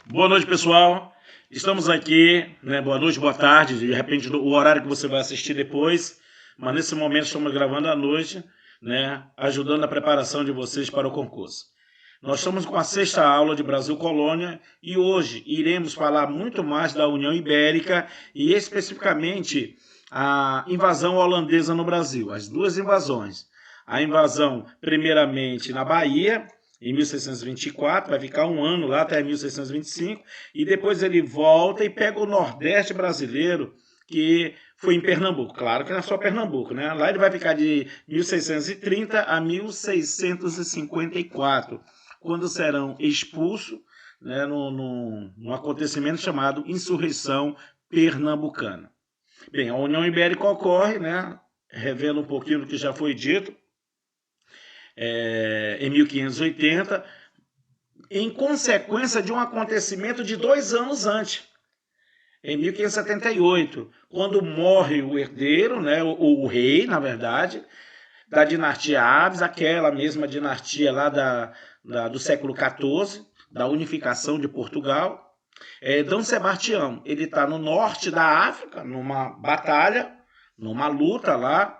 Boa noite, pessoal. Estamos aqui, né? Boa noite, boa tarde, de repente o horário que você vai assistir depois, mas nesse momento estamos gravando à noite, né? Ajudando a preparação de vocês para o concurso. Nós estamos com a 6ª aula de Brasil Colônia e hoje iremos falar muito mais da União Ibérica e especificamente a invasão holandesa no Brasil, as duas invasões. A invasão, primeiramente, na Bahia, em 1624, vai ficar um ano lá até 1625, e depois ele volta e pega o Nordeste brasileiro, que foi em Pernambuco. Claro que não é só Pernambuco, né? Lá ele vai ficar de 1630 a 1654, quando serão expulsos, né, num acontecimento chamado Insurreição Pernambucana. Bem, a União Ibérica ocorre, né, revela um pouquinho do que já foi dito, em 1580, em consequência de um acontecimento de 2 anos antes, em 1578, quando morre o herdeiro, né, o rei, na verdade, da dinastia Aves, aquela mesma dinastia lá do século XIV, da unificação de Portugal. Dom Sebastião, ele está no norte da África, numa batalha, numa luta lá,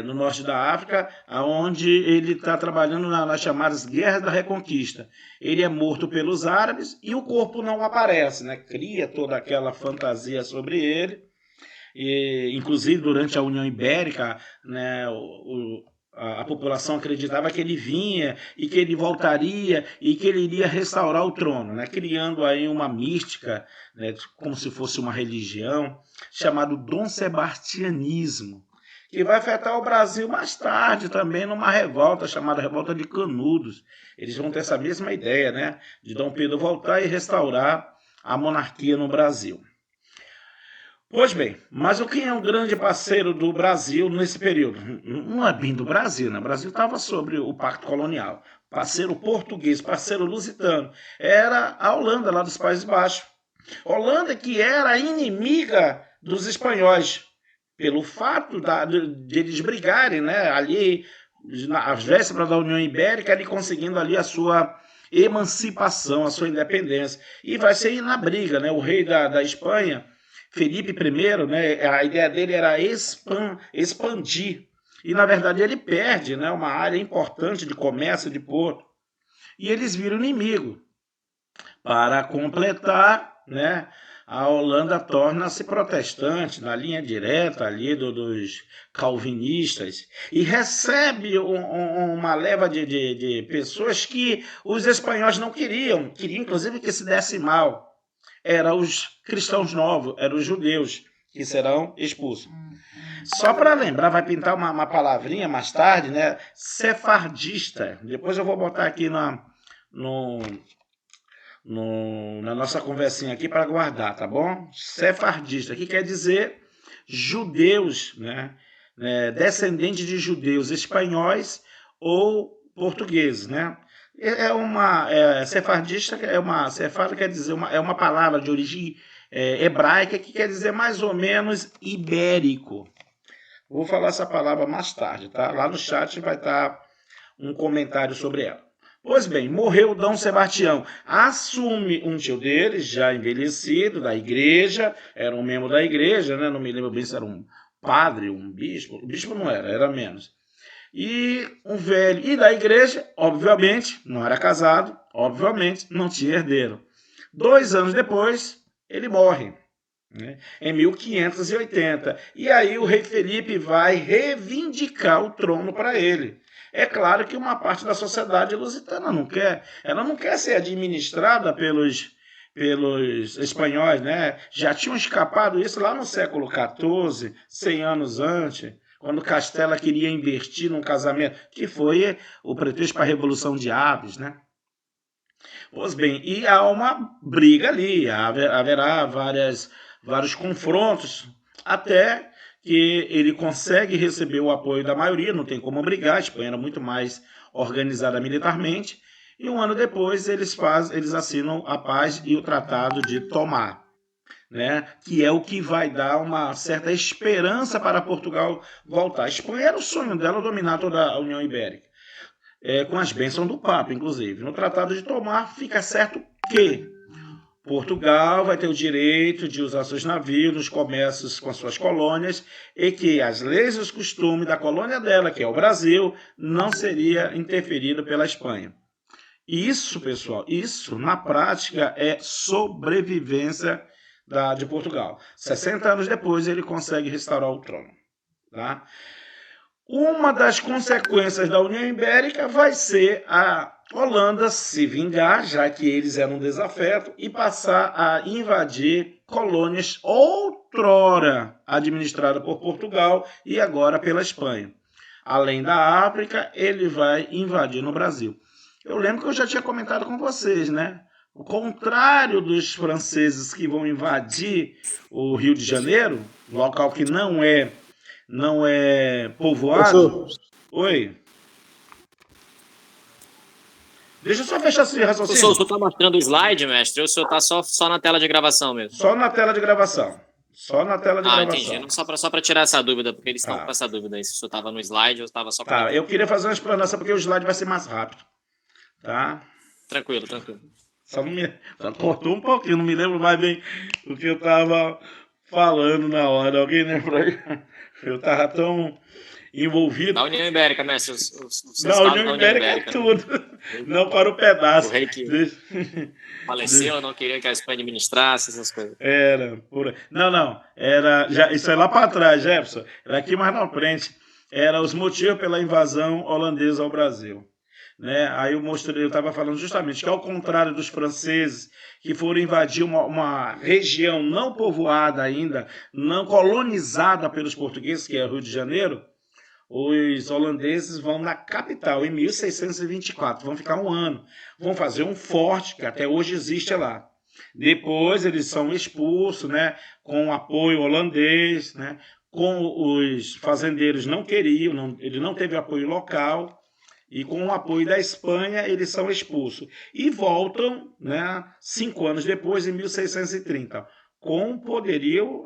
no norte da África, onde ele está trabalhando nas chamadas Guerras da Reconquista. Ele é morto pelos árabes e o corpo não aparece, né? Cria toda aquela fantasia sobre ele. E, inclusive, durante a União Ibérica, né, a população acreditava que ele vinha e que ele voltaria e que ele iria restaurar o trono, né, criando aí uma mística, né, como se fosse uma religião, chamado Dom Sebastianismo, que vai afetar o Brasil mais tarde também numa revolta chamada Revolta de Canudos. Eles vão ter essa mesma ideia, né, de Dom Pedro voltar e restaurar a monarquia no Brasil. Pois bem, mas o que é um grande parceiro do Brasil nesse período? Não é bem do Brasil, né? O Brasil estava sobre o Pacto Colonial. Parceiro português, parceiro lusitano, era a Holanda, lá dos Países Baixos. Holanda que era inimiga dos espanhóis, pelo fato de eles brigarem, né? Ali, às vésperas da União Ibérica, ali conseguindo ali a sua emancipação, a sua independência. E vai ser na briga, né? O rei da Espanha, Felipe I, né, a ideia dele era expandir. E, na verdade, ele perde, né, uma área importante de comércio, de porto. E eles viram inimigo. Para completar, né, a Holanda torna-se protestante, na linha direta ali dos calvinistas, e recebe uma leva de pessoas que os espanhóis não queriam inclusive que se desse mal. Eram os cristãos novos, eram os judeus, que serão expulsos. Só para lembrar, vai pintar uma palavrinha mais tarde, né? Sefardista. Depois eu vou botar aqui na nossa conversinha aqui para guardar, tá bom? Sefardista, que quer dizer judeus, né? Descendentes de judeus espanhóis ou portugueses, né? Sefardista, sefarda quer dizer, é uma palavra de origem hebraica que quer dizer mais ou menos ibérico. Vou falar essa palavra mais tarde, tá? Lá no chat vai estar um comentário sobre ela. Pois bem, morreu Dom Sebastião. Assume um tio dele, já envelhecido, da igreja, era um membro da igreja, né? Não me lembro bem se era um padre, um bispo. O bispo não era menos. E um velho, e da igreja, obviamente, não era casado, obviamente, não tinha herdeiro. 2 anos depois, ele morre, né, em 1580. E aí o rei Felipe vai reivindicar o trono para ele. É claro que uma parte da sociedade lusitana não quer. Ela não quer ser administrada pelos espanhóis, né? Já tinham escapado isso lá no século XIV, 100 anos antes, quando Castela queria investir num casamento, que foi o pretexto para a Revolução de Aves, né? Pois bem, e há uma briga ali, haverá vários confrontos, até que ele consegue receber o apoio da maioria, não tem como brigar, a Espanha era muito mais organizada militarmente, e um ano depois eles assinam a paz e o Tratado de Tomar, né, que é o que vai dar uma certa esperança para Portugal voltar. A Espanha era o sonho dela dominar toda a União Ibérica, com as bênçãos do Papa, inclusive. No Tratado de Tomar fica certo que Portugal vai ter o direito de usar seus navios nos comércios com as suas colônias e que as leis e os costumes da colônia dela, que é o Brasil, não seria interferido pela Espanha. Isso, pessoal, isso na prática é sobrevivência de Portugal. 60 anos depois ele consegue restaurar o trono. Tá? Uma das consequências da União Ibérica vai ser a Holanda se vingar, já que eles eram um desafeto, e passar a invadir colônias outrora administradas por Portugal e agora pela Espanha. Além da África, ele vai invadir no Brasil. Eu lembro que eu já tinha comentado com vocês, né? O contrário dos franceses que vão invadir o Rio de Janeiro, local que não é povoado. Oi. Deixa eu só fechar esse raciocínio. O senhor está mostrando o slide, mestre, ou o senhor está só na tela de gravação mesmo? Só na tela de gravação. Entendi. Não, só para tirar essa dúvida, porque eles estão com essa dúvida aí, se o senhor estava no slide ou estava só para... eu queria fazer uma explanação, porque o slide vai ser mais rápido. Tá? Tranquilo. Só cortou um pouquinho, não me lembro mais bem o que eu estava falando na hora. Alguém lembra aí? Eu estava tão envolvido. Da União Ibérica, mestre. Na União Ibérica é tudo. Não para o pedaço. O rei que faleceu, não queria que a Espanha administrasse essas coisas. Não. Isso é lá para trás, Jefferson. Era aqui mais na frente. Era os motivos pela invasão holandesa ao Brasil. Né? Aí eu estava falando justamente que, ao contrário dos franceses que foram invadir uma região não povoada ainda, não colonizada pelos portugueses, que é o Rio de Janeiro, os holandeses vão na capital em 1624, vão ficar um ano, vão fazer um forte que até hoje existe lá. Depois eles são expulsos, né, com o apoio holandês, né, com os fazendeiros não queriam, ele não teve apoio local. E com o apoio da Espanha, eles são expulsos. E voltam, né, 5 anos depois, em 1630. Com poderio,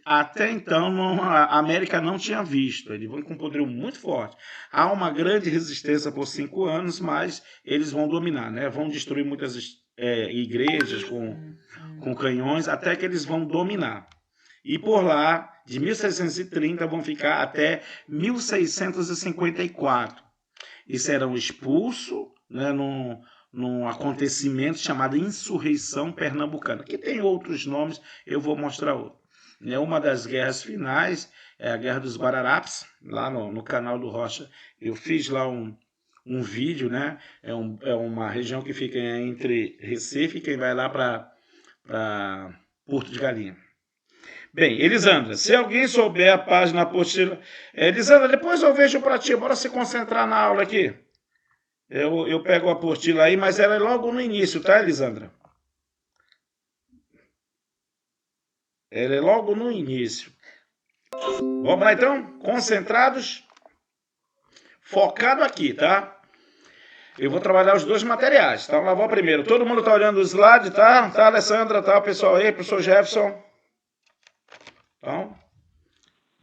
até então a América não tinha visto. Eles vão com um poderio muito forte. Há uma grande resistência por 5 anos, mas eles vão dominar, né? Vão destruir muitas igrejas com canhões, até que eles vão dominar. E por lá, de 1630, vão ficar até 1654. E serão expulsos, né, num acontecimento chamado Insurreição Pernambucana, que tem outros nomes, eu vou mostrar outro. Uma das guerras finais é a Guerra dos Guararapes, lá no canal do Rocha. Eu fiz lá um vídeo, né? É uma região que fica entre Recife e quem vai lá para Porto de Galinha. Bem, Elisandra, se alguém souber a página apostila... Elisandra, depois eu vejo para ti, bora se concentrar na aula aqui. Eu pego a apostila aí, mas ela é logo no início, tá, Elisandra? Ela é logo no início. Vamos lá, então? Concentrados? Focado aqui, tá? Eu vou trabalhar os dois materiais, tá? Vamos lá, primeiro. Todo mundo tá olhando o slide, tá? Tá, Alessandra, tá, pessoal aí, professor Jefferson? Então,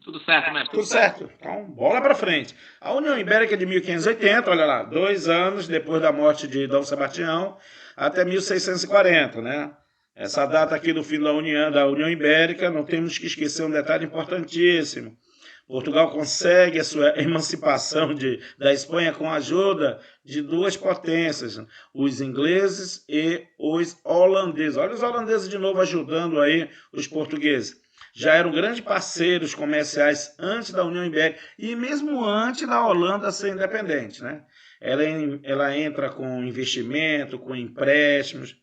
tudo certo, mestre. Tudo certo. Então, bola para frente. A União Ibérica de 1580, olha lá, 2 anos depois da morte de Dom Sebastião, até 1640, né? Essa data aqui do fim da União Ibérica, não temos que esquecer um detalhe importantíssimo. Portugal consegue a sua emancipação da Espanha com a ajuda de 2 potências, os ingleses e os holandeses. Olha os holandeses de novo ajudando aí os portugueses. Já eram grandes parceiros comerciais antes da União Ibérica e mesmo antes da Holanda ser independente, né? Ela entra com investimento, com empréstimos.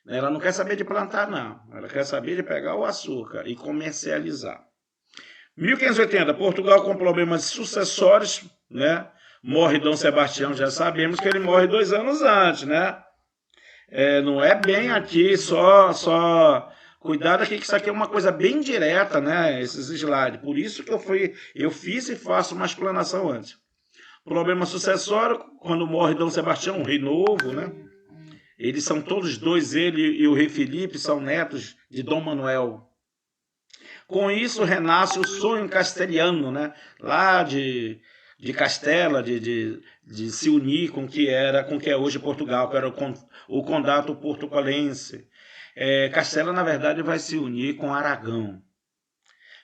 Ela não quer saber de plantar, não. Ela quer saber de pegar o açúcar e comercializar. 1580, Portugal com problemas sucessórios, né? Morre Dom Sebastião, já sabemos que ele morre 2 anos antes, né? Não é bem aqui só... Cuidado aqui que isso aqui é uma coisa bem direta, né? Esses slides. Por isso que eu fiz e faço uma explanação antes. Problema sucessório, quando morre Dom Sebastião, um rei novo, né? Eles são todos dois, ele e o rei Felipe, são netos de Dom Manuel. Com isso, renasce o sonho castelhano, né? Lá de Castela, de se unir com o que é hoje Portugal, que era o condado portucalense. Castela, na verdade, vai se unir com Aragão.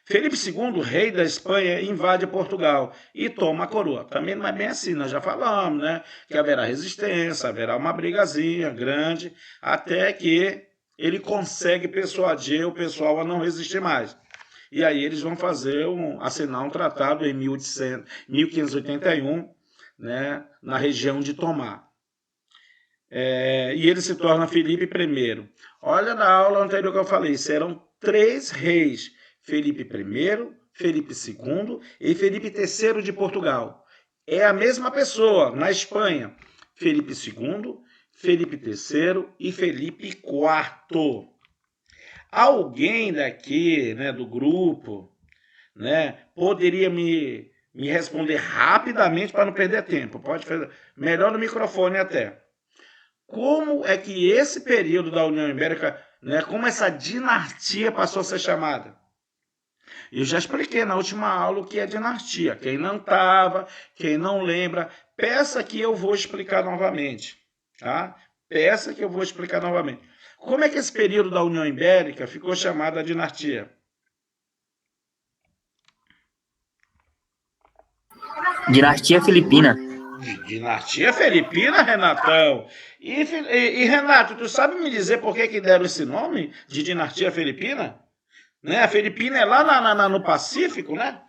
Felipe II, rei da Espanha, invade Portugal e toma a coroa. Também não é bem assim, nós já falamos, né? Que haverá resistência, haverá uma brigazinha grande, até que ele consegue persuadir o pessoal a não resistir mais. E aí eles vão assinar um tratado em 1581, né, na região de Tomar. E ele se torna Felipe I. Olha na aula anterior que eu falei, serão 3 reis: Felipe I, Felipe II e Felipe III de Portugal. É a mesma pessoa na Espanha: Felipe II, Felipe III e Felipe IV. Alguém daqui, né, do grupo, né, poderia me responder rapidamente para não perder tempo? Pode fazer melhor no microfone até. Como é que esse período da União Ibérica, né, como essa dinastia passou a ser chamada? Eu já expliquei na última aula o que é dinastia. Quem não estava, quem não lembra, peça que eu vou explicar novamente. Tá? Peça que eu vou explicar novamente. Como é que esse período da União Ibérica ficou chamado de dinastia? Dinastia Filipina. Dinastia Filipina, Renatão. E Renato, tu sabe me dizer por que deram esse nome de dinastia Filipina? Né? A Filipina é lá no Pacífico, né?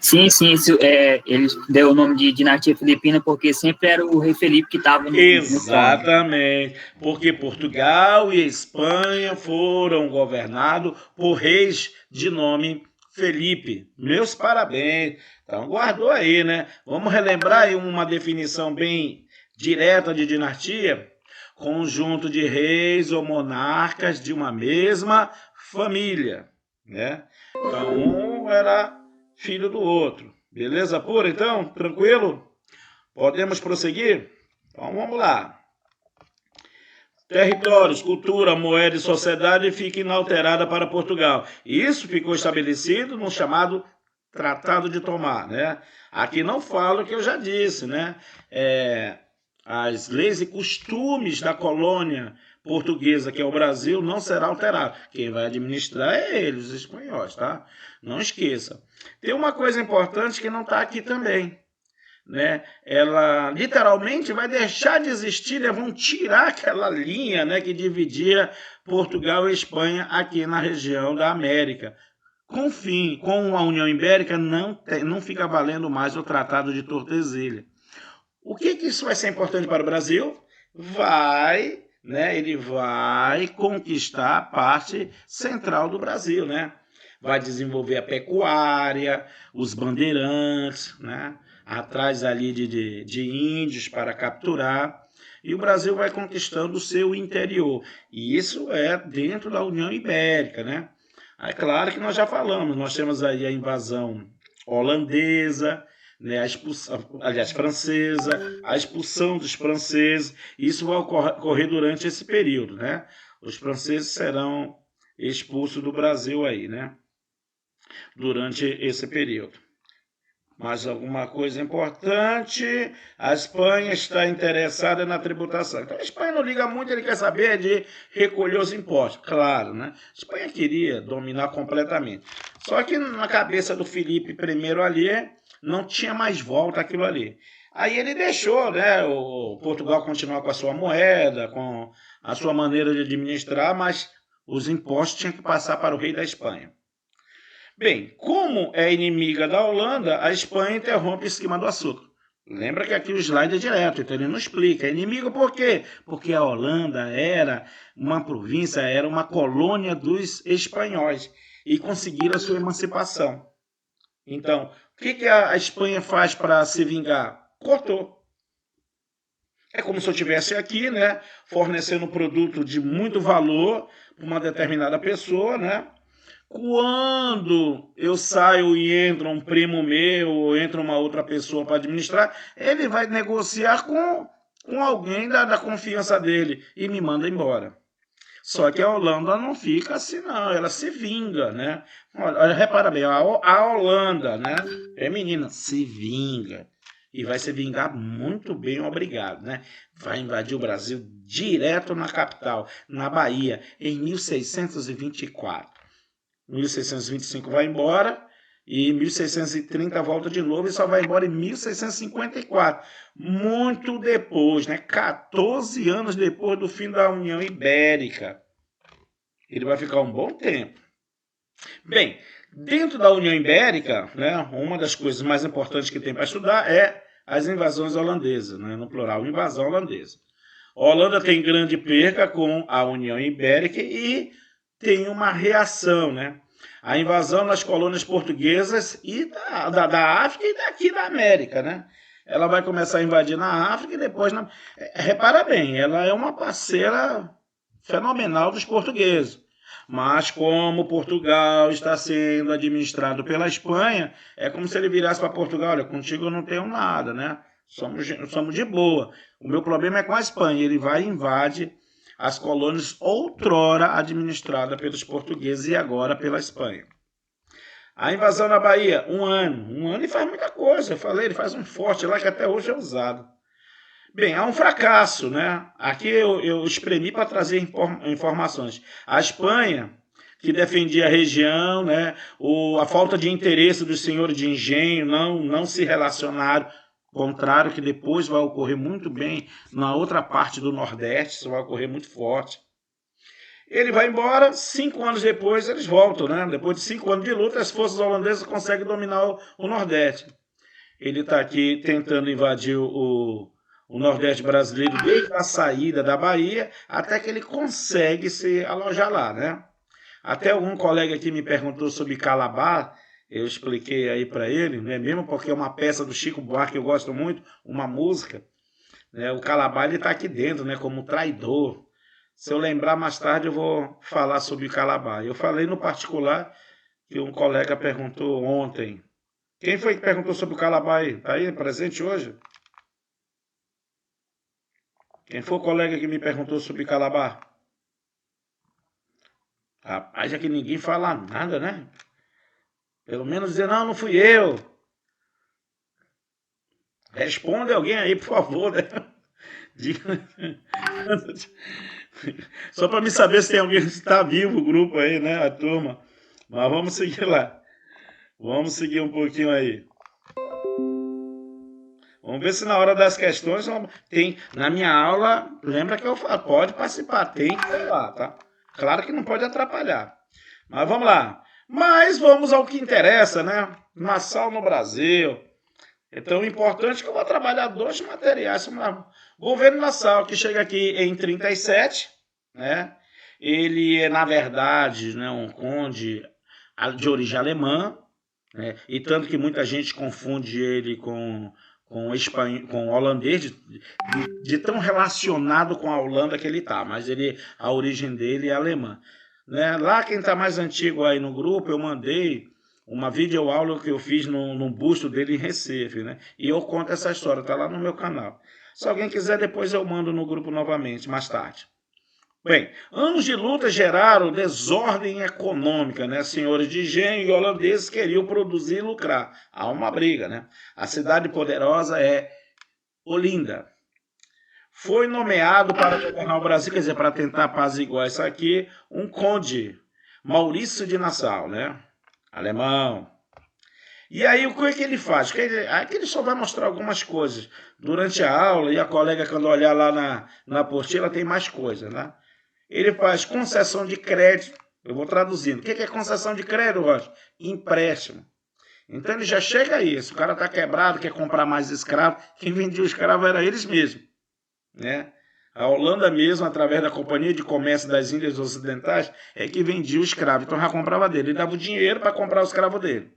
Sim, eles deram o nome de dinastia filipina porque sempre era o rei Felipe que estava no Exatamente, porque Portugal e Espanha foram governados por reis de nome Felipe. Meus parabéns. Então guardou aí, né? Vamos relembrar aí uma definição bem direta de dinastia: conjunto de reis ou monarcas de uma mesma família, né? Então um era filho do outro. Beleza pura, então? Tranquilo? Podemos prosseguir? Então vamos lá. Territórios, cultura, moeda e sociedade fiquem inalterada para Portugal. Isso ficou estabelecido no chamado Tratado de Tomar, né? Aqui não falo o que eu já disse, né? As leis e costumes da colônia portuguesa, que é o Brasil, não será alterado. Quem vai administrar é eles, os espanhóis, tá? Não esqueça. Tem uma coisa importante que não está aqui também, né? Ela literalmente vai deixar de existir, né? Vão tirar aquela linha, né, que dividia Portugal e Espanha aqui na região da América. Com a União Ibérica não fica valendo mais o Tratado de Tordesilhas. O que isso vai ser importante para o Brasil? Ele vai conquistar a parte central do Brasil, né? Vai desenvolver a pecuária, os bandeirantes, né? Atrás ali de índios para capturar, e o Brasil vai conquistando o seu interior. E isso é dentro da União Ibérica, né? É claro que nós já falamos, nós temos aí a invasão holandesa, né, francesa, a expulsão dos franceses. Isso vai ocorrer durante esse período, né? Os franceses serão expulsos do Brasil aí, né? Durante esse período. Mais alguma coisa importante? A Espanha está interessada na tributação. Então a Espanha não liga muito, ele quer saber de recolher os impostos. Claro, né? A Espanha queria dominar completamente. Só que na cabeça do Felipe I ali, não tinha mais volta aquilo ali. Aí ele deixou, né, o Portugal continuar com a sua moeda, com a sua maneira de administrar, mas os impostos tinham que passar para o rei da Espanha. Bem, como é inimiga da Holanda, a Espanha interrompe o esquema do açúcar. Lembra que aqui o slide é direto, então ele não explica. É inimigo por quê? Porque a Holanda era uma província, era uma colônia dos espanhóis e conseguiram a sua emancipação. Então, o que a Espanha faz para se vingar? Cortou. É como se eu estivesse aqui, né, fornecendo um produto de muito valor para uma determinada pessoa, né? Quando eu saio e entra um primo meu ou entra uma outra pessoa para administrar, ele vai negociar com alguém da confiança dele e me manda embora. Só que a Holanda não fica assim, não. Ela se vinga, né? Olha, repara bem, a Holanda, né? Menina, se vinga. e vai se vingar muito bem, obrigado, né? Vai invadir o Brasil direto na capital, na Bahia, em 1624. 1625 vai embora, e 1630 volta de novo e só vai embora em 1654. Muito depois, né? 14 anos depois do fim da União Ibérica. Ele vai ficar um bom tempo. Bem, dentro da União Ibérica, né, uma das coisas mais importantes que tem para estudar é as invasões holandesas, né, no plural, invasão holandesa. A Holanda tem grande perca com a União Ibérica e tem uma reação, né? A invasão nas colônias portuguesas e da África e daqui da América, né? Ela vai começar a invadir na África e depois na... Repara bem, ela é uma parceira fenomenal dos portugueses. Mas como Portugal está sendo administrado pela Espanha, é como se ele virasse para Portugal: olha, contigo eu não tenho nada, né? Somos de boa. O meu problema é com a Espanha. Ele vai e invade as colônias outrora administradas pelos portugueses e agora pela Espanha. A invasão na Bahia, 1 ano. 1 ano e faz muita coisa. Eu falei, ele faz um forte lá que até hoje é usado. Bem, há um fracasso, né? Aqui eu espremi para trazer informações. A Espanha, que defendia a região, né? A falta de interesse dos senhores de engenho, não se relacionaram. Contrário, que depois vai ocorrer muito bem na outra parte do Nordeste, isso vai ocorrer muito forte. Ele vai embora, 5 anos depois eles voltam, né? Depois de 5 anos de luta, as forças holandesas conseguem dominar o Nordeste. Ele está aqui tentando invadir o Nordeste brasileiro desde a saída da Bahia, até que ele consegue se alojar lá, né? Até algum colega aqui me perguntou sobre Calabar. Eu expliquei aí para ele, né? Mesmo porque é uma peça do Chico Buarque que eu gosto muito, uma música, né? O Calabar está aqui dentro, né? Como traidor. Se eu lembrar mais tarde eu vou falar sobre Calabar. Eu falei no particular que um colega perguntou ontem. Quem foi que perguntou sobre o Calabar aí? Está aí presente hoje? Quem foi o colega que me perguntou sobre Calabar? Rapaz, já que ninguém fala nada, né? Pelo menos dizer, não fui eu. Responde alguém aí, por favor, né? Só para me saber se tem alguém que está vivo, o grupo aí, né? A turma. Mas vamos seguir lá. Vamos seguir um pouquinho aí. Vamos ver se na hora das questões tem. Na minha aula, lembra que eu falo, pode participar, tem que ir lá, tá? Claro que não pode atrapalhar. Mas vamos lá. Mas vamos ao que interessa, né? Nassau no Brasil. Então, o importante é que eu vou trabalhar 2 materiais. Governo Nassau, que chega aqui em 37, né? Ele é, na verdade, né, um conde de origem alemã, né? E tanto que muita gente confunde ele com holandês, de tão relacionado com a Holanda que ele está. Mas a origem dele é alemã. Né? Lá, quem está mais antigo aí no grupo, eu mandei uma videoaula que eu fiz num busto dele em Recife, né? E eu conto essa história, está lá no meu canal. Se alguém quiser, depois eu mando no grupo novamente, mais tarde. Bem, anos de luta geraram desordem econômica, né? Senhores de engenho e holandeses queriam produzir e lucrar. Há uma briga, né? A cidade poderosa é Olinda. Foi nomeado para governar o Brasil, quer dizer, para tentar apaziguar isso aqui, um conde, Maurício de Nassau, né? Alemão. E aí, o que é que ele faz? Aqui ele só vai mostrar algumas coisas durante a aula, e a colega, quando olhar lá na apostila, tem mais coisas, né? Ele faz concessão de crédito. Eu vou traduzindo. O que é concessão de crédito, Roger? Empréstimo. Então ele já chega a isso. O cara está quebrado, quer comprar mais escravo. Quem vendia o escravo era eles mesmos, né? A Holanda mesmo, através da Companhia de Comércio das Índias Ocidentais, é que vendia o escravo. Então já comprava dele. Ele dava o dinheiro para comprar o escravo dele.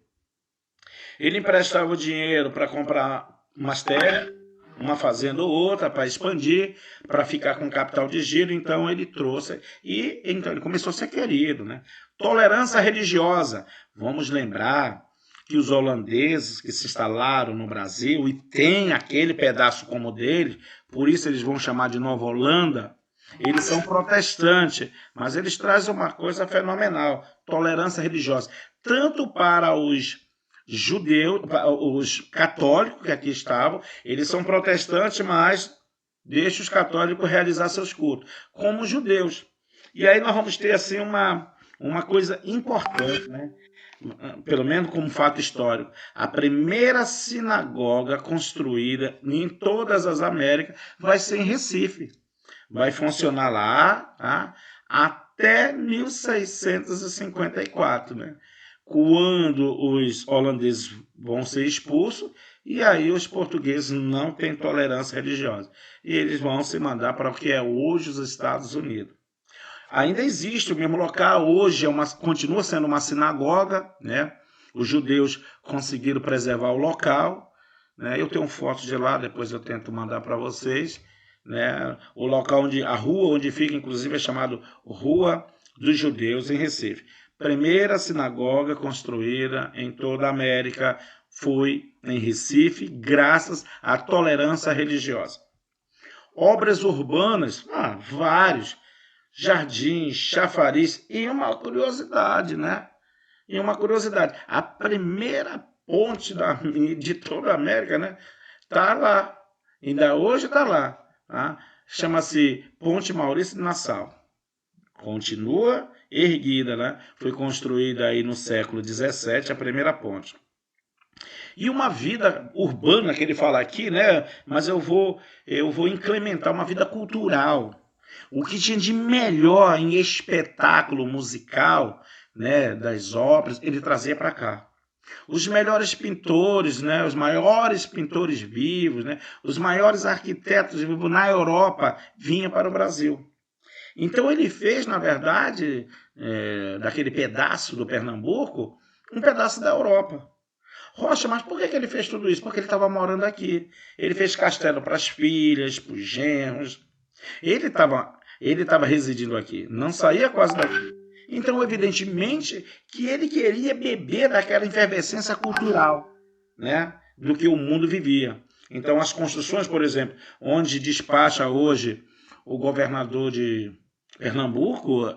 Ele emprestava o dinheiro para comprar umas terras, uma fazenda ou outra, para expandir, para ficar com capital de giro. Então ele trouxe. E então ele começou a ser querido, né? Tolerância religiosa. Vamos lembrar que os holandeses que se instalaram no Brasil e tem aquele pedaço como dele, por isso eles vão chamar de Nova Holanda, eles são protestantes, mas eles trazem uma coisa fenomenal, tolerância religiosa, tanto para os judeus, os católicos que aqui estavam, eles são protestantes, mas deixa os católicos realizar seus cultos, como os judeus. E aí nós vamos ter assim uma coisa importante, né? Pelo menos como fato histórico. A primeira sinagoga construída em todas as Américas vai ser em Recife. Vai funcionar lá, tá? Até 1654, né? Quando os holandeses vão ser expulsos, e aí os portugueses não têm tolerância religiosa. E eles vão se mandar para o que é hoje os Estados Unidos. Ainda existe o mesmo local, hoje continua sendo uma sinagoga, né? Os judeus conseguiram preservar o local, né? Eu tenho fotos de lá, depois eu tento mandar para vocês, né? O local a rua onde fica, inclusive, é chamado Rua dos Judeus, em Recife. Primeira sinagoga construída em toda a América foi em Recife, graças à tolerância religiosa. Obras urbanas, vários. Jardins, chafariz, e uma curiosidade, né? A primeira ponte de toda a América, né? Está lá, ainda hoje está lá, tá? Chama-se Ponte Maurício de Nassau. Continua erguida, né? Foi construída aí no século XVII, a primeira ponte. E uma vida urbana, que ele fala aqui, né? Mas eu vou incrementar uma vida cultural. O que tinha de melhor em espetáculo musical, né, das óperas, ele trazia para cá. Os melhores pintores, né, os maiores pintores vivos, né, os maiores arquitetos vivos na Europa vinham para o Brasil. Então ele fez, na verdade, daquele pedaço do Pernambuco, um pedaço da Europa. Rocha, mas por que ele fez tudo isso? Porque ele estava morando aqui. Ele fez castelo para as filhas, para os genros. Ele estava residindo aqui, não saía quase daqui. Então, evidentemente, que ele queria beber daquela efervescência cultural, né, do que o mundo vivia. Então, as construções, por exemplo, onde despacha hoje o governador de Pernambuco,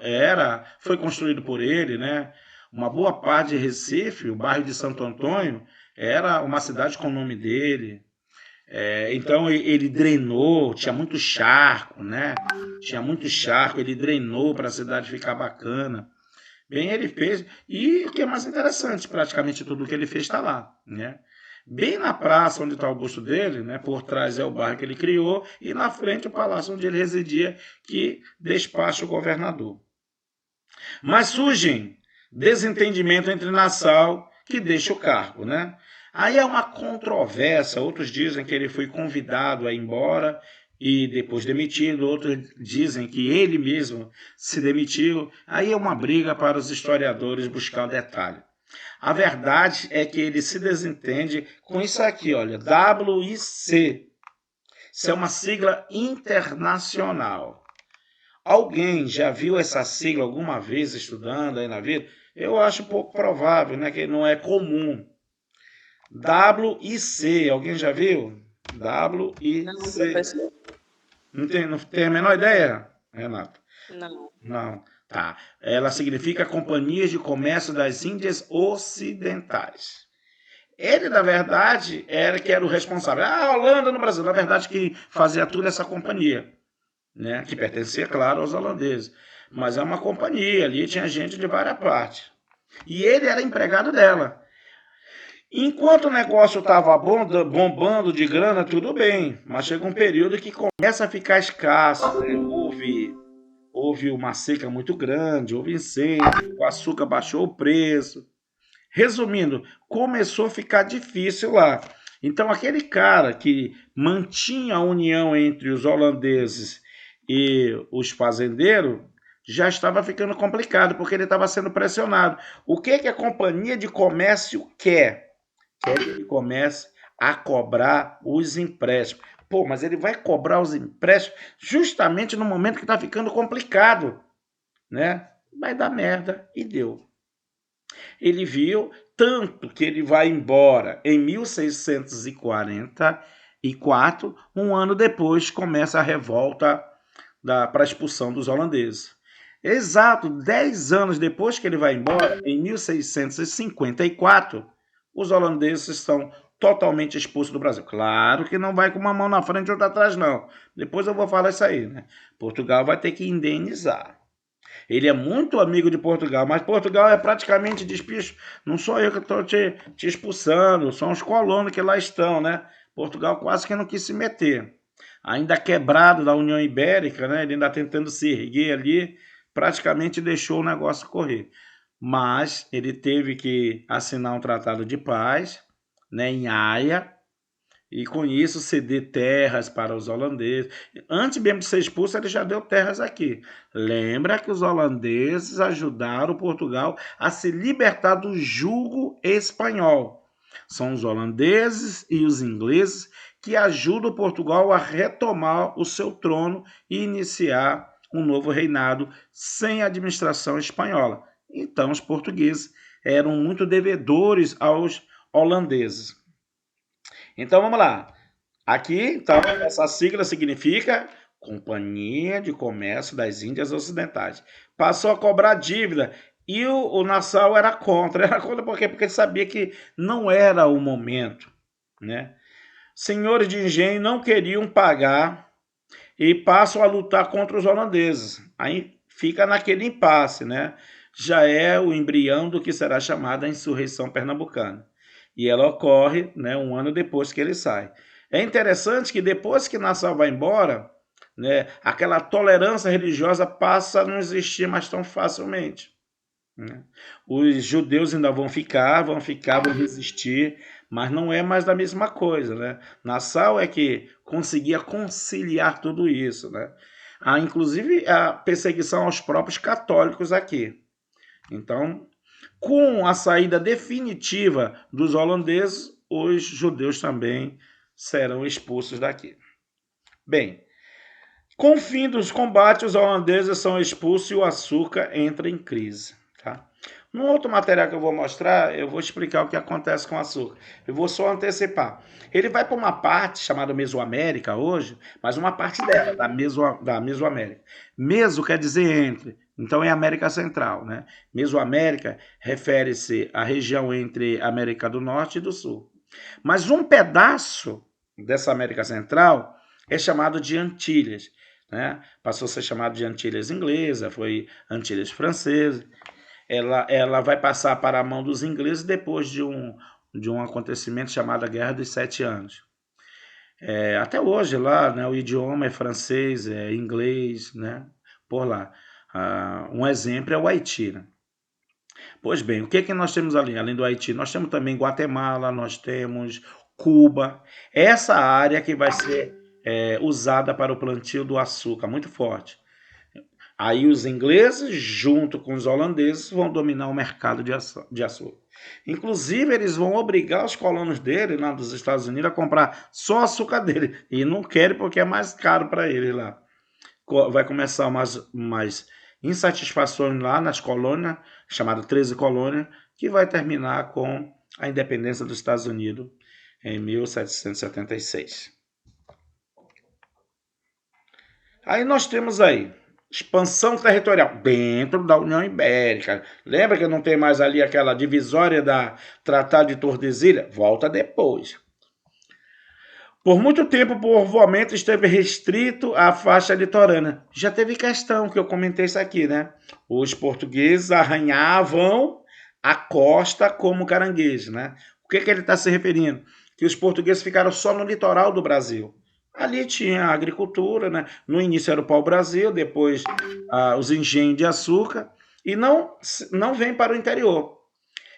foi construído por ele, né? Uma boa parte de Recife, o bairro de Santo Antônio, era uma cidade com o nome dele. Então ele drenou, tinha muito charco, né? Ele drenou para a cidade ficar bacana. Bem, ele fez, e o que é mais interessante, praticamente tudo que ele fez está lá, né? Bem na praça onde está o busto dele, né? Por trás é o bairro que ele criou, e na frente o palácio onde ele residia, que despacha o governador. Mas surgem desentendimento entre Nassau, que deixa o cargo, né? Aí é uma controvérsia, outros dizem que ele foi convidado a ir embora e depois demitido, outros dizem que ele mesmo se demitiu. Aí é uma briga para os historiadores buscar o detalhe. A verdade é que ele se desentende com isso aqui, olha, WIC. Isso é uma sigla internacional. Alguém já viu essa sigla alguma vez estudando aí na vida? Eu acho pouco provável, né, que não é comum. WIC, alguém já viu? WIC. Não tem a menor ideia, Renato? Não. Tá. Ela significa Companhias de Comércio das Índias Ocidentais. Ele, na verdade, que era o responsável. A Holanda no Brasil, na verdade, que fazia tudo essa companhia, né? Que pertencia, claro, aos holandeses. Mas é uma companhia, ali tinha gente de várias partes. E ele era empregado dela. Enquanto o negócio estava bombando de grana, tudo bem, mas chega um período que começa a ficar escasso, né? Houve uma seca muito grande, houve incêndio, o açúcar baixou o preço. Resumindo, começou a ficar difícil lá. Então, aquele cara que mantinha a união entre os holandeses e os fazendeiros já estava ficando complicado, porque ele estava sendo pressionado. O que a Companhia de Comércio quer? Quer que ele comece a cobrar os empréstimos. Pô, mas ele vai cobrar os empréstimos justamente no momento que está ficando complicado, né? Vai dar merda, e deu. Ele viu tanto que ele vai embora em 1644, um ano depois começa a revolta para a expulsão dos holandeses. Exato, 10 anos depois que ele vai embora, em 1654, os holandeses são totalmente expulsos do Brasil. Claro que não vai com uma mão na frente e outra atrás, não. Depois eu vou falar isso aí, né? Portugal vai ter que indenizar. Ele é muito amigo de Portugal, mas Portugal é praticamente despicho. Não sou eu que estou te expulsando, são os colonos que lá estão, né? Portugal quase que não quis se meter. Ainda quebrado da União Ibérica, né? Ele ainda tentando se erguer ali, praticamente deixou o negócio correr. Mas ele teve que assinar um tratado de paz, né, em Haia, e com isso ceder terras para os holandeses. Antes mesmo de ser expulso, ele já deu terras aqui. Lembra que os holandeses ajudaram Portugal a se libertar do jugo espanhol. São os holandeses e os ingleses que ajudam Portugal a retomar o seu trono e iniciar um novo reinado sem administração espanhola. Então, os portugueses eram muito devedores aos holandeses. Então, vamos lá. Aqui, então, essa sigla significa Companhia de Comércio das Índias Ocidentais. Passou a cobrar dívida e o Nassau era contra. Era contra por quê? Porque ele sabia que não era o momento, né? Senhores de engenho não queriam pagar e passam a lutar contra os holandeses. Aí fica naquele impasse, né? Já é o embrião do que será chamada a insurreição pernambucana. E ela ocorre, né, um ano depois que ele sai. É interessante que depois que Nassau vai embora, né, aquela tolerância religiosa passa a não existir mais tão facilmente, né? Os judeus ainda vão resistir, mas não é mais da mesma coisa, né? Nassau é que conseguia conciliar tudo isso, né? Há, inclusive, a perseguição aos próprios católicos aqui. Então, com a saída definitiva dos holandeses, os judeus também serão expulsos daqui. Bem, com o fim dos combates, os holandeses são expulsos e o açúcar entra em crise. Tá? No outro material que eu vou mostrar, eu vou explicar o que acontece com o açúcar. Eu vou só antecipar. Ele vai para uma parte chamada Mesoamérica hoje, mas uma parte dela, da Mesoamérica. Meso quer dizer entre, então é América Central, né? Mesoamérica refere-se à região entre América do Norte e do Sul. Mas um pedaço dessa América Central é chamado de Antilhas, né? Passou a ser chamado de Antilhas Inglesa, foi Antilhas Francesa. Ela vai passar para a mão dos ingleses depois de um acontecimento chamado a Guerra dos 7 Anos. Até hoje lá, né, o idioma é francês, é inglês, né, por lá. Um exemplo é o Haiti, né? Pois bem, o que nós temos ali? Além do Haiti, nós temos também Guatemala, nós temos Cuba. Essa área que vai ser usada para o plantio do açúcar, muito forte. Aí os ingleses, junto com os holandeses, vão dominar o mercado de açúcar. Inclusive, eles vão obrigar os colonos dele, lá dos Estados Unidos, a comprar só açúcar dele. E não querem porque é mais caro para eles lá. Vai começar umas insatisfações lá nas colônias, chamadas 13 colônias, que vai terminar com a independência dos Estados Unidos em 1776. Aí nós temos aí expansão territorial dentro da União Ibérica. Lembra que não tem mais ali aquela divisória da Tratado de Tordesilhas? Volta depois. Por muito tempo, o povoamento esteve restrito à faixa litorânea. Já teve questão, que eu comentei isso aqui, né? Os portugueses arranhavam a costa como caranguejo, né? O que ele está se referindo? Que os portugueses ficaram só no litoral do Brasil. Ali tinha a agricultura, né? No início era o pau-brasil, depois os engenhos de açúcar, e não vem para o interior.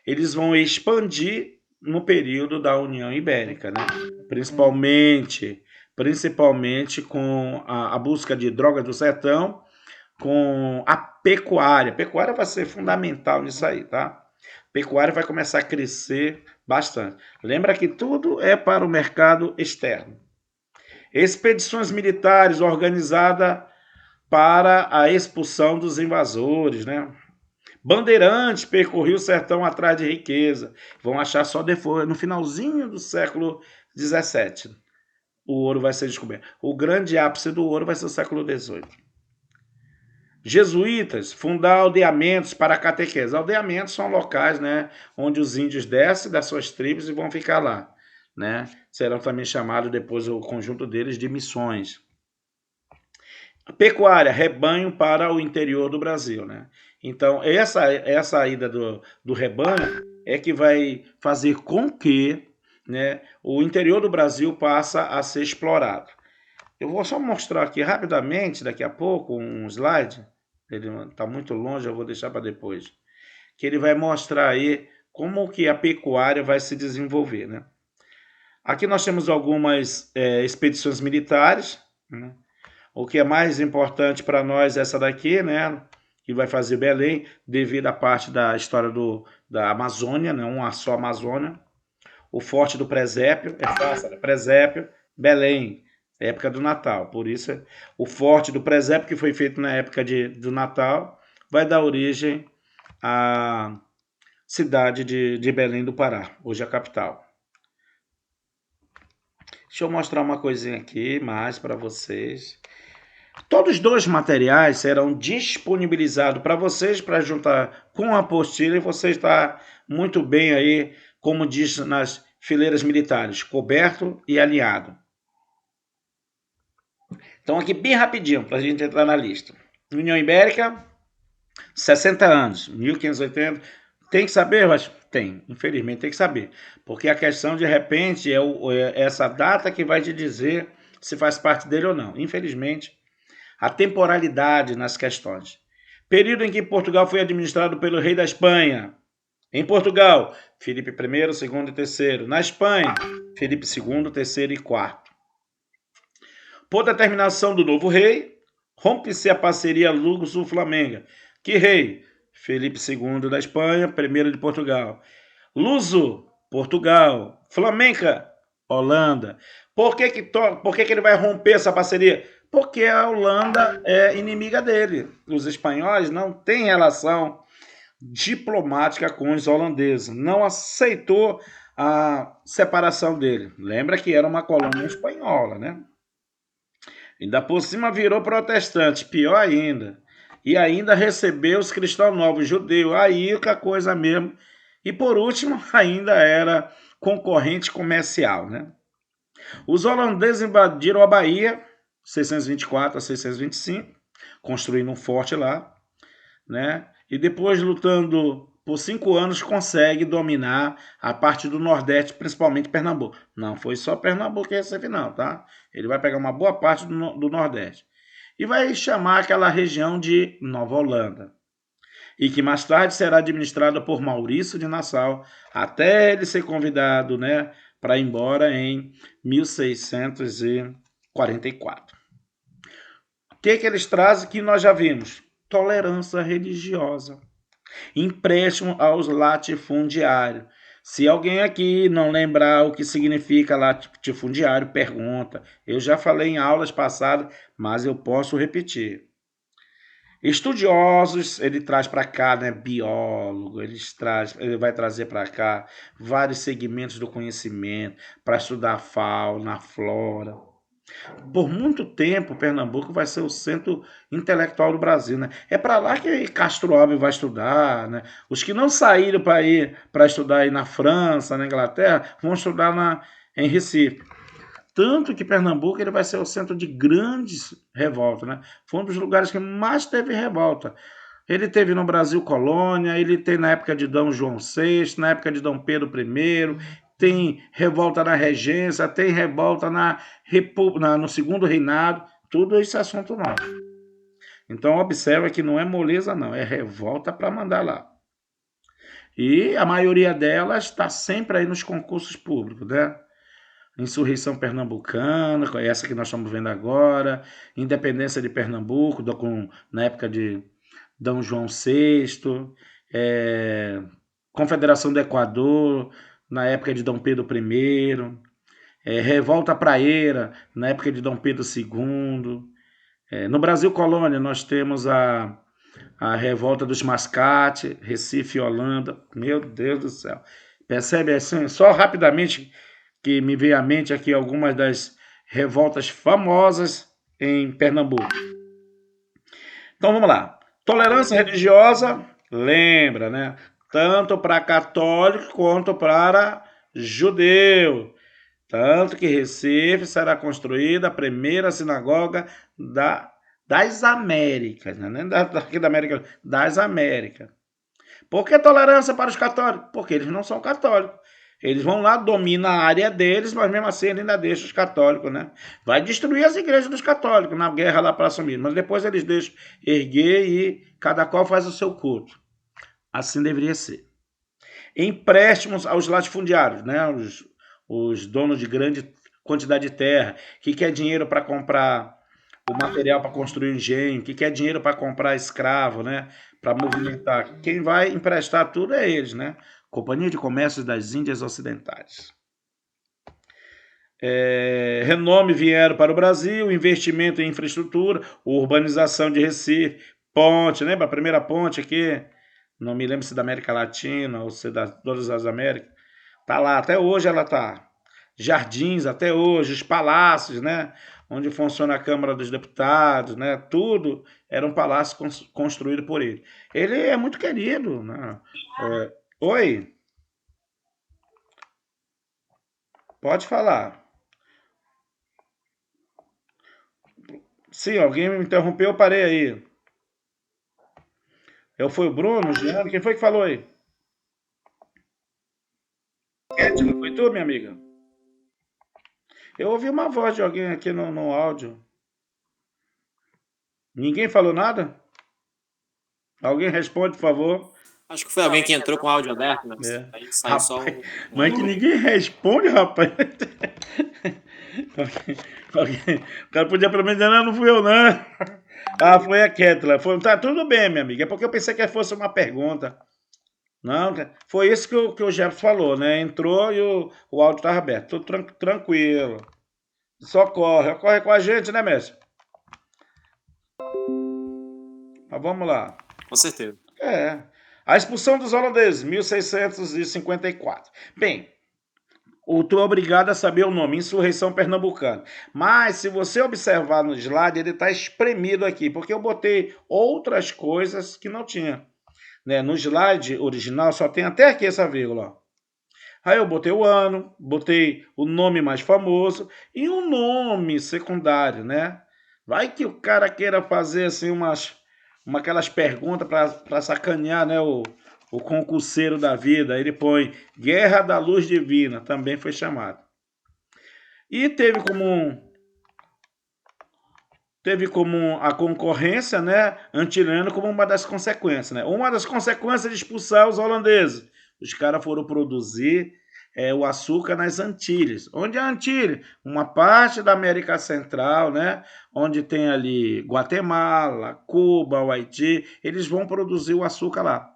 Eles vão expandir no período da União Ibérica, né? Principalmente com a busca de drogas do sertão, com a pecuária. A pecuária vai ser fundamental nisso aí, tá? A pecuária vai começar a crescer bastante. Lembra que tudo é para o mercado externo. Expedições militares organizadas para a expulsão dos invasores, né? Bandeirantes percorriam o sertão atrás de riqueza. Vão achar só depois, no finalzinho do século XVII. O ouro vai ser descoberto. O grande ápice do ouro vai ser o século XVIII. Jesuítas, fundar aldeamentos para catequese. Aldeamentos são locais, né, onde os índios descem das suas tribos e vão ficar lá, né? Serão também chamados depois o conjunto deles de missões. Pecuária, rebanho para o interior do Brasil, né? Então, essa ida do rebanho é que vai fazer com que, né, o interior do Brasil passa a ser explorado. Eu vou só mostrar aqui rapidamente, daqui a pouco, um slide. Ele está muito longe, eu vou deixar para depois. Que ele vai mostrar aí como que a pecuária vai se desenvolver, né? Aqui nós temos algumas expedições militares, né? O que é mais importante para nós é essa daqui, né? Que vai fazer Belém, devido à parte da história da Amazônia, né? Uma só Amazônia. O Forte do Presépio, é fácil, né? Presépio, Belém, época do Natal. Por isso, o Forte do Presépio, que foi feito na época do Natal, vai dar origem à cidade de Belém do Pará, hoje a capital. Deixa eu mostrar uma coisinha aqui mais para vocês. Todos os dois materiais serão disponibilizados para vocês, para juntar com a apostila, e você está muito bem aí, como diz nas fileiras militares, coberto e alinhado. Então aqui bem rapidinho, para a gente entrar na lista. União Ibérica, 60 anos, 1580. Tem que saber, mas tem, infelizmente tem que saber. Porque a questão, de repente, é essa data que vai te dizer se faz parte dele ou não. Infelizmente, a temporalidade nas questões. Período em que Portugal foi administrado pelo rei da Espanha. Em Portugal, Filipe I, II e III. Na Espanha, Filipe II, III e IV. Por determinação do novo rei, rompe-se a parceria Luso-Flamenga. Que rei? Filipe II da Espanha, I de Portugal. Luso, Portugal. Flamenca, Holanda. Por que ele vai romper essa parceria? Porque a Holanda é inimiga dele. Os espanhóis não têm relação diplomática com os holandeses. Não aceitou a separação dele. Lembra que era uma colônia espanhola, né? Ainda por cima virou protestante, pior ainda. E ainda recebeu os cristãos novos, judeus. Aí que a coisa mesmo. E por último, ainda era concorrente comercial, né? Os holandeses invadiram a Bahia, 624 a 625, construindo um forte lá, né? E depois, lutando por 5 anos, consegue dominar a parte do Nordeste, principalmente Pernambuco. Não foi só Pernambuco e Recife, não, tá? Ele vai pegar uma boa parte do Nordeste. E vai chamar aquela região de Nova Holanda. E que mais tarde será administrada por Maurício de Nassau, até ele ser convidado, né, para ir embora em 1644. O que eles trazem que nós já vimos? Tolerância religiosa. Empréstimo aos latifundiários. Se alguém aqui não lembrar o que significa latifundiário, pergunta. Eu já falei em aulas passadas, mas eu posso repetir. Estudiosos, ele traz para cá, né, biólogo, ele vai trazer para cá vários segmentos do conhecimento para estudar a fauna, a flora. Por muito tempo, Pernambuco vai ser o centro intelectual do Brasil, né? É para lá que Castro Alves vai estudar, né? Os que não saíram para estudar aí na França, na Inglaterra, vão estudar em Recife. Tanto que Pernambuco ele vai ser o centro de grandes revoltas, né? Foi um dos lugares que mais teve revolta. Ele teve no Brasil colônia, ele tem na época de Dom João VI, na época de Dom Pedro I, tem revolta na regência, tem revolta no segundo reinado, tudo esse assunto nosso. Então observa que não é moleza não, é revolta para mandar lá. E a maioria delas está sempre aí nos concursos públicos, né? Insurreição pernambucana, essa que nós estamos vendo agora, independência de Pernambuco, na época de Dom João VI, Confederação do Equador, na época de Dom Pedro I, Revolta Praieira, na época de Dom Pedro II. No Brasil Colônia, nós temos a Revolta dos Mascate, Recife e Holanda. Meu Deus do céu. Percebe assim, só rapidamente que me veio à mente aqui algumas das revoltas famosas em Pernambuco. Então vamos lá. Tolerância religiosa, lembra, né? Tanto para católico quanto para judeu. Tanto que Recife será construída a primeira sinagoga das Américas, né? Nem daqui da América, das Américas. Por que tolerância para os católicos? Porque eles não são católicos. Eles vão lá, dominam a área deles, mas mesmo assim ele ainda deixa os católicos, né? Vai destruir as igrejas dos católicos na guerra lá para assumir, mas depois eles deixam erguer e cada qual faz o seu culto. Assim deveria ser. Empréstimos aos latifundiários, né? Os donos de grande quantidade de terra, que quer dinheiro para comprar o material para construir um engenho, que quer dinheiro para comprar escravo, né? Para movimentar. Quem vai emprestar tudo é eles, né? Companhia de Comércio das Índias Ocidentais. Renome vieram para o Brasil, investimento em infraestrutura, urbanização de Recife, ponte, lembra a primeira ponte aqui? Não me lembro se da América Latina ou se da todas as Américas. Tá lá, até hoje ela tá. Jardins, até hoje, os palácios, né? Onde funciona a Câmara dos Deputados, né? Tudo era um palácio construído por ele. Ele é muito querido, né? Oi? Pode falar. Sim, alguém me interrompeu, eu parei aí. Foi o Bruno, o Giano, quem foi que falou aí? Kétila, foi tu, minha amiga? Eu ouvi uma voz de alguém aqui no áudio. Ninguém falou nada? Alguém responde, por favor. Acho que foi alguém que entrou com o áudio aberto, mas aí saiu Rapaz, só um... mas que ninguém responde, rapaz. O cara podia pelo menos dizer, não fui eu, não. Ah, foi a Kétila. Tá tudo bem, minha amiga. É porque eu pensei que fosse uma pergunta. Não, foi isso que o Jefferson falou, né? Entrou e o áudio estava aberto. Tudo tranquilo. Só corre com a gente, né, mestre? Mas vamos lá. Com certeza. A expulsão dos holandeses, 1654. Bem, tu é obrigado a saber o nome, Insurreição Pernambucana. Mas, se você observar no slide, ele está espremido aqui, porque eu botei outras coisas que não tinha. Né? No slide original só tem até aqui essa vírgula. Ó. Aí eu botei o ano, botei o nome mais famoso e um nome secundário, né? Vai que o cara queira fazer assim aquelas perguntas para sacanear, né? O concurseiro da vida. Ele põe Guerra da Luz Divina, também foi chamado. E teve como a concorrência, né, Antileno como uma das consequências. Né? Uma das consequências de expulsar os holandeses. Os caras foram produzir o açúcar nas Antilhas. Onde é a Antilha? Uma parte da América Central, né, onde tem ali Guatemala, Cuba, o Haiti. Eles vão produzir o açúcar lá.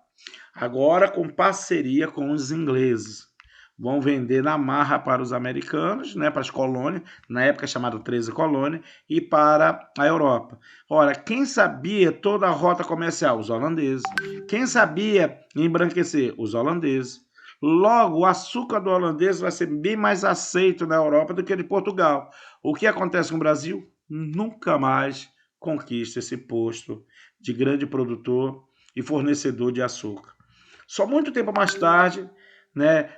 Agora com parceria com os ingleses. Vão vender na marra para os americanos, né, para as colônias, na época chamada 13 colônias, e para a Europa. Ora, quem sabia toda a rota comercial? Os holandeses. Quem sabia embranquecer? Os holandeses. Logo, o açúcar do holandês vai ser bem mais aceito na Europa do que de Portugal. O que acontece com o Brasil? Nunca mais conquista esse posto de grande produtor e fornecedor de açúcar. Só muito tempo mais tarde, né,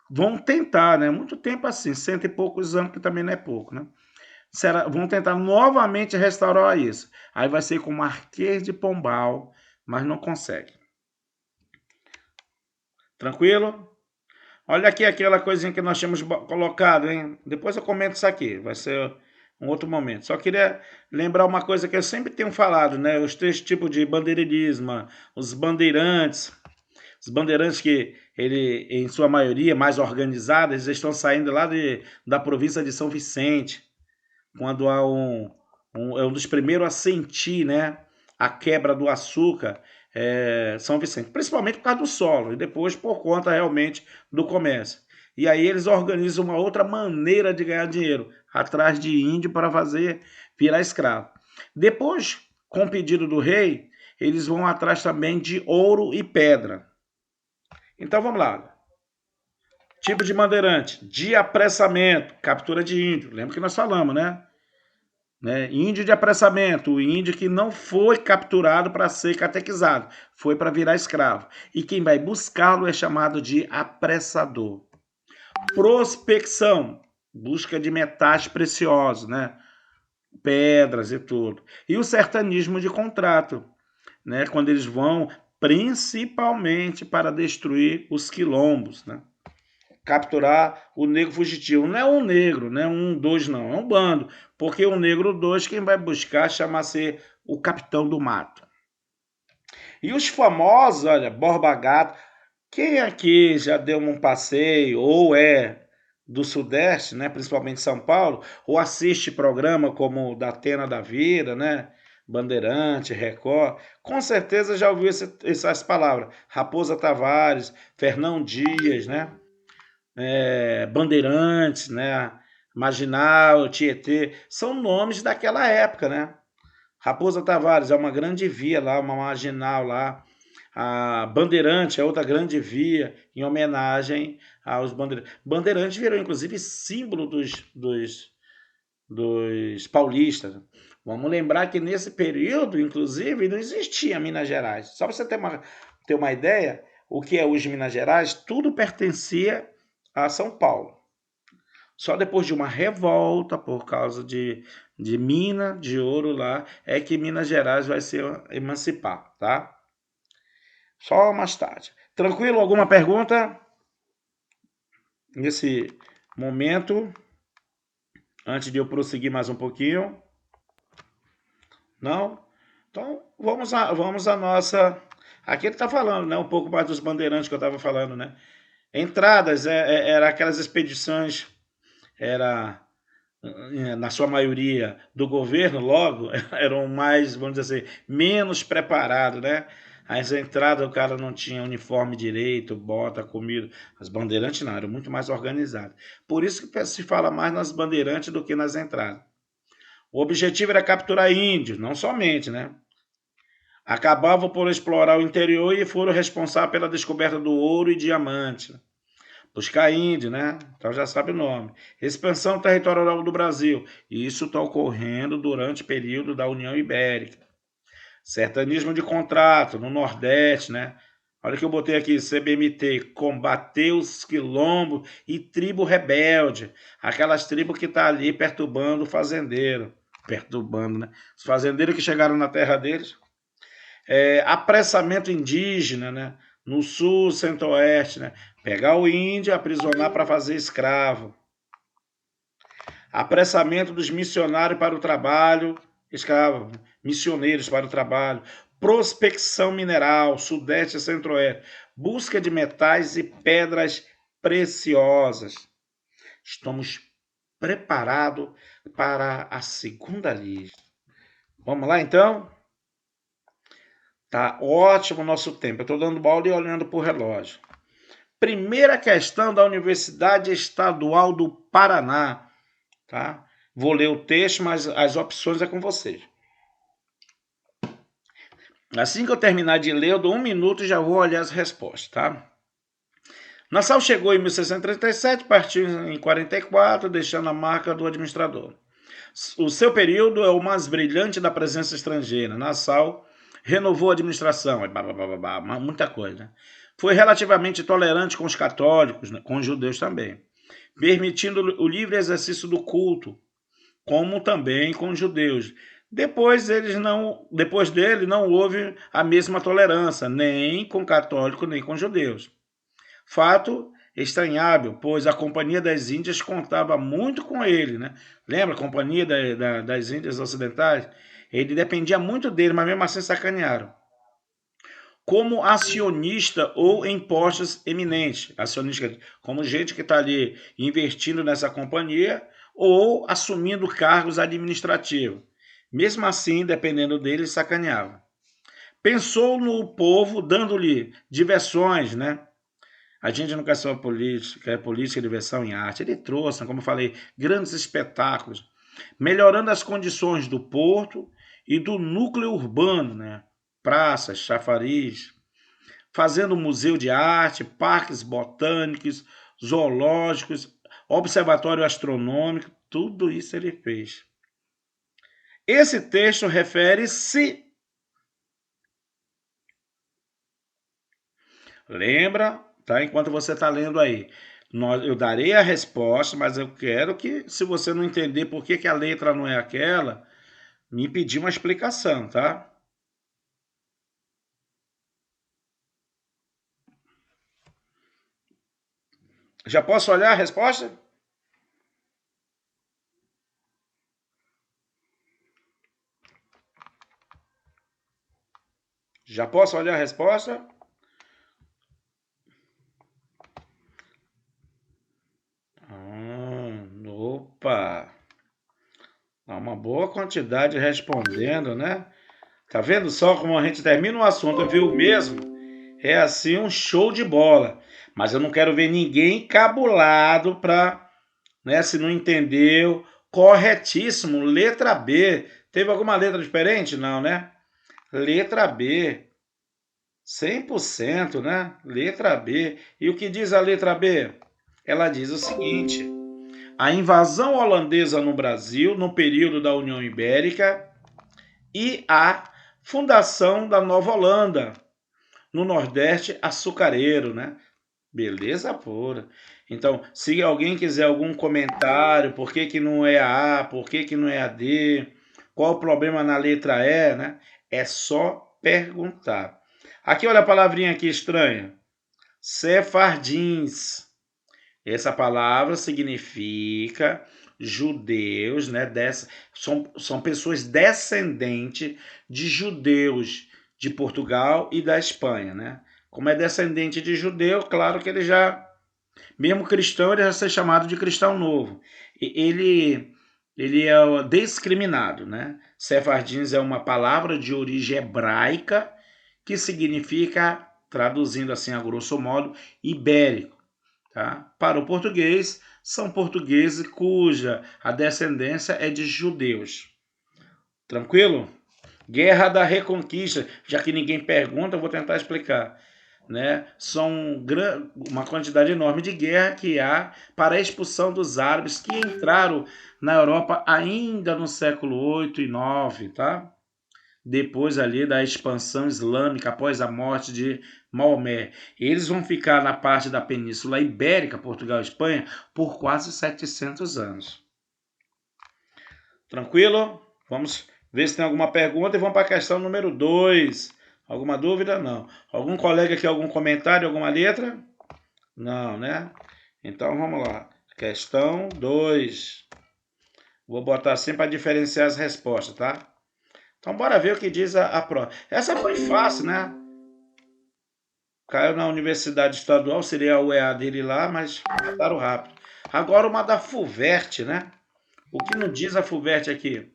vão tentar, né? Muito tempo assim, 100 e poucos anos, que também não é pouco, né? Vão tentar novamente restaurar isso. Aí vai ser com o Marquês de Pombal, mas não consegue. Tranquilo? Olha aqui aquela coisinha que nós tínhamos colocado, hein? Depois eu comento isso aqui, vai ser um outro momento. Só queria lembrar uma coisa que eu sempre tenho falado, né? Os três tipos de bandeirismo, os bandeirantes que ele, em sua maioria, mais organizados, eles estão saindo lá da província de São Vicente, quando há é um dos primeiros a sentir, né, a quebra do açúcar, São Vicente, principalmente por causa do solo, e depois por conta realmente do comércio. E aí eles organizam uma outra maneira de ganhar dinheiro, atrás de índio para virar escravo. Depois, com o pedido do rei, eles vão atrás também de ouro e pedra. Então vamos lá. Tipo de bandeirante, de apressamento, captura de índio. Lembra que nós falamos, né? né? Índio de apressamento, o índio que não foi capturado para ser catequizado, foi para virar escravo. E quem vai buscá-lo é chamado de apressador. Prospecção, busca de metais preciosos, né? Pedras e tudo. E o sertanismo de contrato, né? Quando eles vão principalmente para destruir os quilombos, né? Capturar o negro fugitivo. Não é um negro, não é um, dois, não. É um bando. Porque o negro dois, quem vai buscar chama-se o capitão do mato. E os famosos, olha, Borba Gato. Quem aqui já deu um passeio ou é do Sudeste, né, principalmente São Paulo, ou assiste programa como o da Atena da Vida, né, Bandeirante, Record, com certeza já ouviu essas palavras. Raposa Tavares, Fernão Dias, né, Bandeirantes, né, Marginal, Tietê, são nomes daquela época, né? Raposa Tavares é uma grande via lá, uma marginal lá. A Bandeirante é outra grande via em homenagem aos bandeirantes. Bandeirante virou, inclusive, símbolo dos paulistas. Vamos lembrar que nesse período, inclusive, não existia Minas Gerais. Só para você ter uma ideia, o que é hoje Minas Gerais, tudo pertencia a São Paulo. Só depois de uma revolta por causa de mina de ouro lá, é que Minas Gerais vai se emancipar, tá? Só mais tarde. Tranquilo? Alguma pergunta? Nesse momento, antes de eu prosseguir mais um pouquinho? Não? Então, vamos à nossa... Aqui ele está falando, né? Um pouco mais dos bandeirantes que eu estava falando, né? Entradas, era aquelas expedições, era... na sua maioria, do governo, logo, eram mais, vamos dizer assim, menos preparados, né? As entradas, o cara não tinha uniforme direito, bota, comida. As bandeirantes não, eram muito mais organizadas. Por isso que se fala mais nas bandeirantes do que nas entradas. O objetivo era capturar índios, não somente, né? Acabavam por explorar o interior e foram responsáveis pela descoberta do ouro e diamante. Buscar índio, né? Então já sabe o nome. Expansão territorial do Brasil. E isso está ocorrendo durante o período da União Ibérica. Sertanismo de contrato no Nordeste, né? Olha que eu botei aqui, CBMT, combater os quilombos e tribo rebelde. Aquelas tribos que tá ali perturbando o fazendeiro. Perturbando, né? Os fazendeiros que chegaram na terra deles. Apressamento indígena, né? No sul, centro-oeste, né? Pegar o índio, aprisionar para fazer escravo. Apressamento dos missionários para o trabalho, escravo, missioneiros para o trabalho. Prospecção mineral, sudeste e centro-oeste. Busca de metais e pedras preciosas. Estamos preparados para a segunda lista. Vamos lá, então? Tá ótimo o nosso tempo. Eu estou dando bola e olhando para o relógio. Primeira questão da Universidade Estadual do Paraná. Tá? Vou ler o texto, mas as opções é com vocês. Assim que eu terminar de ler, eu dou 1 minuto e já vou olhar as respostas. Tá? Nassau chegou em 1637, partiu em 44, deixando a marca do administrador. O seu período é o mais brilhante da presença estrangeira. Nassau renovou a administração, muita coisa. Né? Foi relativamente tolerante com os católicos, com os judeus também, permitindo o livre exercício do culto, como também com os judeus. Depois dele não houve a mesma tolerância, nem com católicos, nem com judeus. Fato estranhável, pois a Companhia das Índias contava muito com ele, né? Lembra a Companhia das Índias Ocidentais? Ele dependia muito dele, mas mesmo assim sacanearam. Como acionista ou em postos eminentes, acionista, como gente que está ali investindo nessa companhia ou assumindo cargos administrativos. Mesmo assim, dependendo dele, sacaneava. Pensou no povo, dando-lhe diversões, né? A gente não quer só política, quer política, diversão em arte. Ele trouxe, como eu falei, grandes espetáculos, melhorando as condições do porto e do núcleo urbano, né? Praças, chafariz, fazendo museu de arte, parques botânicos, zoológicos, observatório astronômico, tudo isso ele fez. Esse texto refere-se. Lembra, tá? Enquanto você está lendo aí. Eu darei a resposta, mas eu quero que, se você não entender por que a letra não é aquela, me pedir uma explicação, tá? Já posso olhar a resposta? Já posso olhar a resposta? Opa! Há uma boa quantidade respondendo, né? Tá vendo só como a gente termina um assunto, viu mesmo? É assim um show de bola. Mas eu não quero ver ninguém cabulado para, né, se não entendeu. Corretíssimo, letra B. Teve alguma letra diferente? Não, né? Letra B. 100%, né? Letra B. E o que diz a letra B? Ela diz o seguinte: a invasão holandesa no Brasil no período da União Ibérica e a fundação da Nova Holanda no Nordeste açucareiro, né? Beleza pura. Então, se alguém quiser algum comentário, por que não é a A, por que não é a D, qual o problema na letra E, né? É só perguntar. Aqui, olha a palavrinha aqui estranha. Sefardins. Essa palavra significa judeus, né? São pessoas descendentes de judeus de Portugal e da Espanha, né? Como é descendente de judeu, claro que ele já, mesmo cristão, ele vai ser chamado de cristão novo. Ele é discriminado, né? Sefardins é uma palavra de origem hebraica que significa, traduzindo assim a grosso modo, ibérico. Tá? Para o português, são portugueses cuja a descendência é de judeus. Tranquilo? Guerra da Reconquista, já que ninguém pergunta, eu vou tentar explicar. Né? São uma quantidade enorme de guerra que há para a expulsão dos árabes que entraram na Europa ainda no século 8 e 9, tá? Depois ali da expansão islâmica, após a morte de Maomé. Eles vão ficar na parte da Península Ibérica, Portugal e Espanha, por quase 700 anos. Tranquilo? Vamos ver se tem alguma pergunta e vamos para a questão número 2. Alguma dúvida? Não. Algum colega quer algum comentário, alguma letra? Não, né? Então vamos lá. Questão 2. Vou botar assim para diferenciar as respostas, tá? Então bora ver o que diz a prova. Essa foi fácil, né? Caiu na Universidade Estadual, seria a UEA dele lá, mas mataram rápido. Agora uma da FUVEST, né? O que não diz a FUVEST aqui?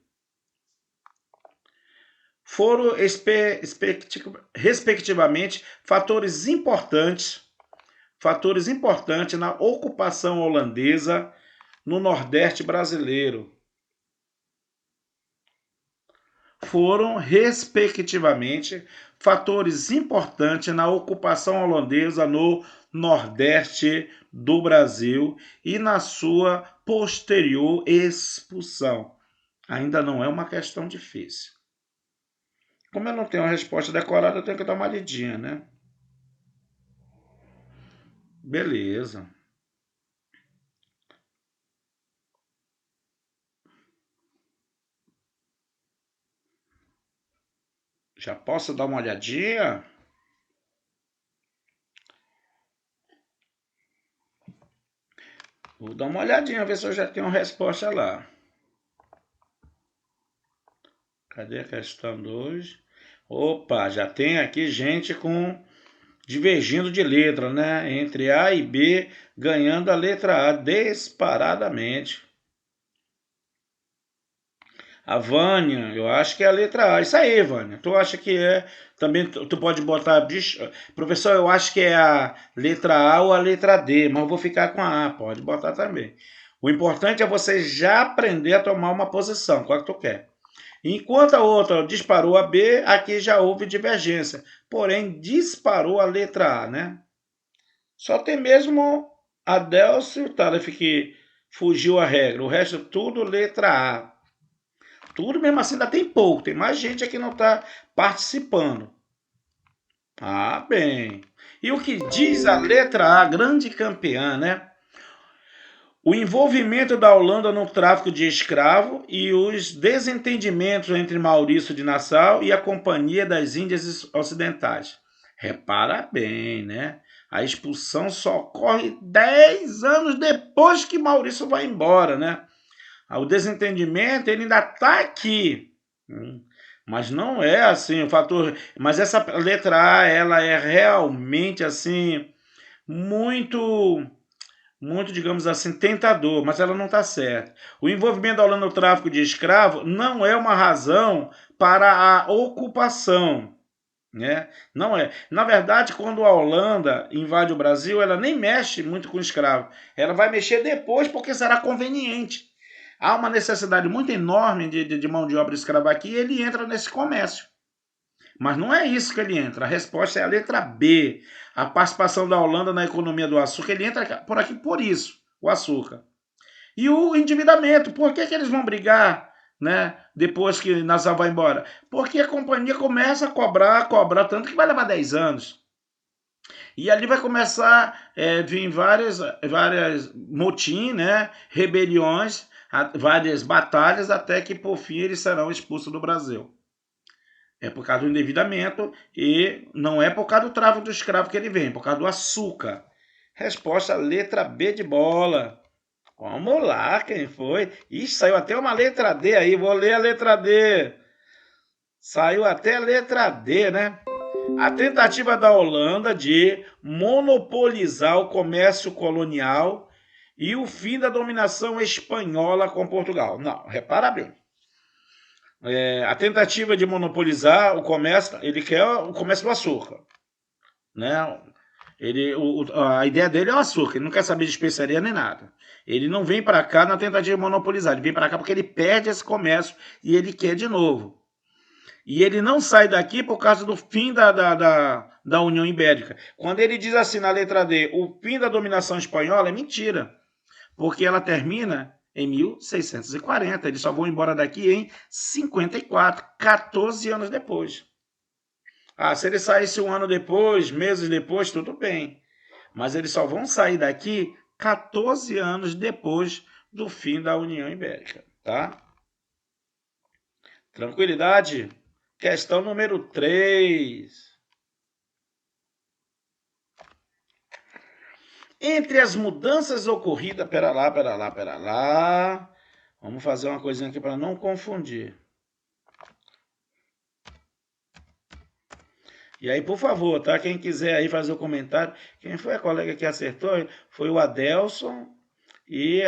Foram, respectivamente, fatores importantes na ocupação holandesa no Nordeste brasileiro. Foram, respectivamente, fatores importantes na ocupação holandesa no Nordeste do Brasil e na sua posterior expulsão. Ainda não é uma questão difícil. Como eu não tenho a resposta decorada, eu tenho que dar uma lidinha, né? Beleza. Já posso dar uma olhadinha? Vou dar uma olhadinha, ver se eu já tenho a resposta lá. Cadê a questão 2? Opa, já tem aqui gente divergindo de letra, né? Entre A e B, ganhando a letra A disparadamente. A Vânia, eu acho que é a letra A. Isso aí, Vânia. Tu acha que é? Também tu pode botar... Professor, eu acho que é a letra A ou a letra D, mas eu vou ficar com a A. Pode botar também. O importante é você já aprender a tomar uma posição. Qual que tu quer? Enquanto a outra disparou a B, aqui já houve divergência. Porém, disparou a letra A, né? Só tem mesmo a Delcio e o Taref que fugiu a regra. O resto tudo letra A. Tudo mesmo assim ainda tem pouco, tem mais gente aqui que não está participando. Ah, bem. E o que diz a letra A, grande campeã, né? O envolvimento da Holanda no tráfico de escravo e os desentendimentos entre Maurício de Nassau e a Companhia das Índias Ocidentais. Repara bem, né? A expulsão só ocorre 10 anos depois que Maurício vai embora, né? O desentendimento ele ainda está aqui, mas não é assim o fator. Mas essa letra A ela é realmente assim muito, digamos assim, tentador, mas ela não está certa. O envolvimento da Holanda no tráfico de escravo não é uma razão para a ocupação, né? Não é. Na verdade, quando a Holanda invade o Brasil, ela nem mexe muito com escravo. Ela vai mexer depois porque será conveniente. Há uma necessidade muito enorme de mão de obra escrava aqui e ele entra nesse comércio. Mas não é isso que ele entra. A resposta é a letra B. A participação da Holanda na economia do açúcar. Ele entra por aqui por isso, o açúcar. E o endividamento. Por que eles vão brigar, né, depois que Nassau vai embora? Porque a companhia começa a cobrar, tanto que vai levar 10 anos. E ali vai começar a vir várias motim, né, rebeliões, várias batalhas, até que, por fim, eles serão expulsos do Brasil. É por causa do endividamento e não é por causa do tráfico do escravo que ele vem, é por causa do açúcar. Resposta, letra B de bola. Vamos lá, quem foi? Ixi, saiu até uma letra D aí, vou ler a letra D. Saiu até a letra D, né? A tentativa da Holanda de monopolizar o comércio colonial e o fim da dominação espanhola com Portugal. Não, repara bem. A tentativa de monopolizar o comércio, ele quer o comércio do açúcar, né? A ideia dele é o açúcar, ele não quer saber de especiaria nem nada. Ele não vem para cá na tentativa de monopolizar, ele vem para cá porque ele perde esse comércio e ele quer de novo. E ele não sai daqui por causa do fim da União Ibérica. Quando ele diz assim na letra D, o fim da dominação espanhola, é mentira, porque ela termina em 1640. Eles só vão embora daqui em 54, 14 anos depois. Se ele saísse um ano depois, meses depois, tudo bem. Mas eles só vão sair daqui 14 anos depois do fim da União Ibérica, tá? Tranquilidade? Questão número 3. Entre as mudanças ocorridas... Pera lá. Vamos fazer uma coisinha aqui para não confundir. E aí, por favor, tá? Quem quiser aí fazer o comentário. Quem foi a colega que acertou? Foi o Adelson e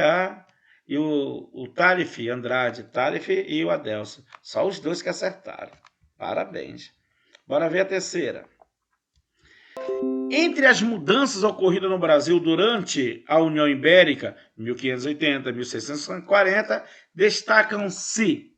o Tarif Andrade. Tarif e o Adelson. Só os dois que acertaram. Parabéns. Bora ver a terceira. Entre as mudanças ocorridas no Brasil durante a União Ibérica, 1580, 1640, destacam-se.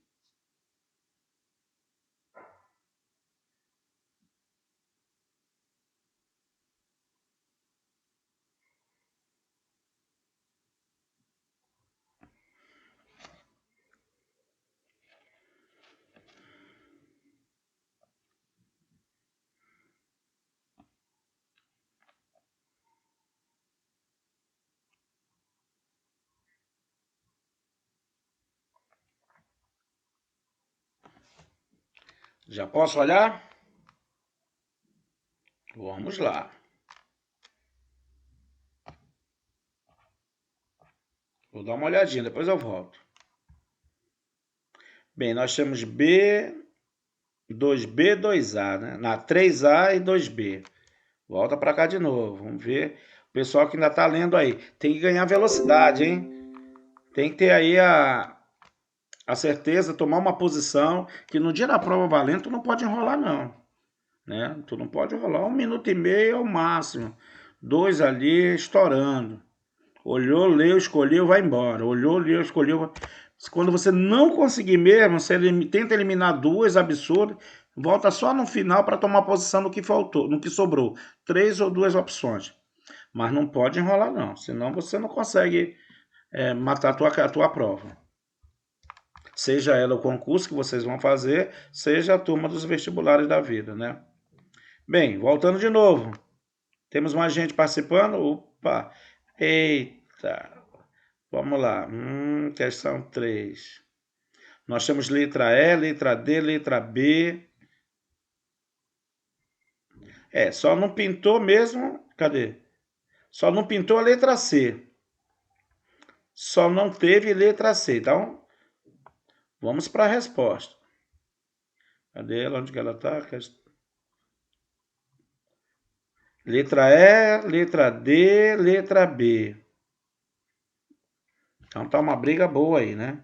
Já posso olhar? Vamos lá. Vou dar uma olhadinha, depois eu volto. Bem, nós temos B, 2B, 2A, né? 3A e 2B. Volta para cá de novo, vamos ver. O pessoal que ainda está lendo aí. Tem que ganhar velocidade, hein? Tem que ter aí a certeza, tomar uma posição, que no dia da prova valendo, tu não pode enrolar, não. Né? Tu não pode enrolar 1 minuto e meio ao máximo. 2 ali, estourando. Olhou, leu, escolheu, vai embora. Olhou, leu, escolheu. Quando você não conseguir mesmo, você tenta eliminar 2 absurdas, volta só no final para tomar posição no que faltou, no que sobrou. 3 ou 2 opções. Mas não pode enrolar, não. Senão você não consegue matar a tua prova. Seja ela o concurso que vocês vão fazer, seja a turma dos vestibulares da vida, né? Bem, voltando de novo. Temos mais gente participando? Opa! Eita! Vamos lá. Questão 3. Nós temos letra E, letra D, letra B. Só não pintou mesmo... Cadê? Só não pintou a letra C. Só não teve letra C. Então, vamos para a resposta. Cadê ela? Onde que ela está? Letra E, letra D, letra B. Então tá uma briga boa aí, né?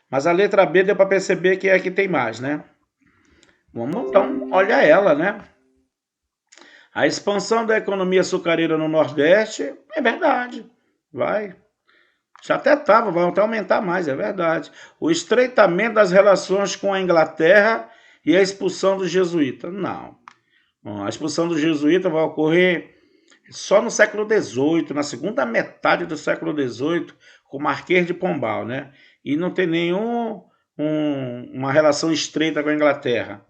Mas a letra B deu para perceber que é a que tem mais, né? Vamos então, olha ela, né? A expansão da economia açucareira no Nordeste, é verdade. Vai. Já até estava, vai até aumentar mais, é verdade. O estreitamento das relações com a Inglaterra e a expulsão dos jesuítas. Não. Bom, a expulsão dos jesuítas vai ocorrer só no século XVIII, na segunda metade do século XVIII, com o Marquês de Pombal, né? E não tem uma relação estreita com a Inglaterra.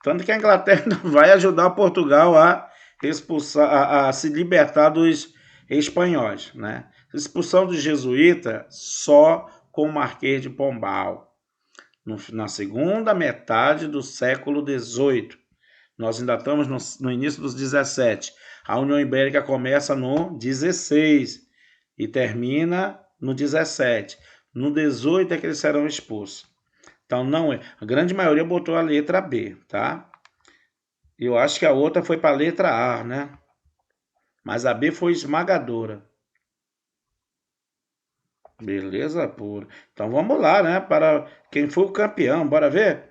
Tanto que a Inglaterra vai ajudar Portugal a expulsar, a se libertar dos espanhóis, né? Expulsão dos jesuítas só com o Marquês de Pombal, na segunda metade do século XVIII. Nós ainda estamos no início dos 17. A União Ibérica começa no 16 e termina no 17. No 18 é que eles serão expulsos. Então, não é. A grande maioria botou a letra B, tá? Eu acho que a outra foi para a letra A, né? Mas a B foi esmagadora. Beleza pura. Então, vamos lá, né? Para quem foi o campeão. Bora ver?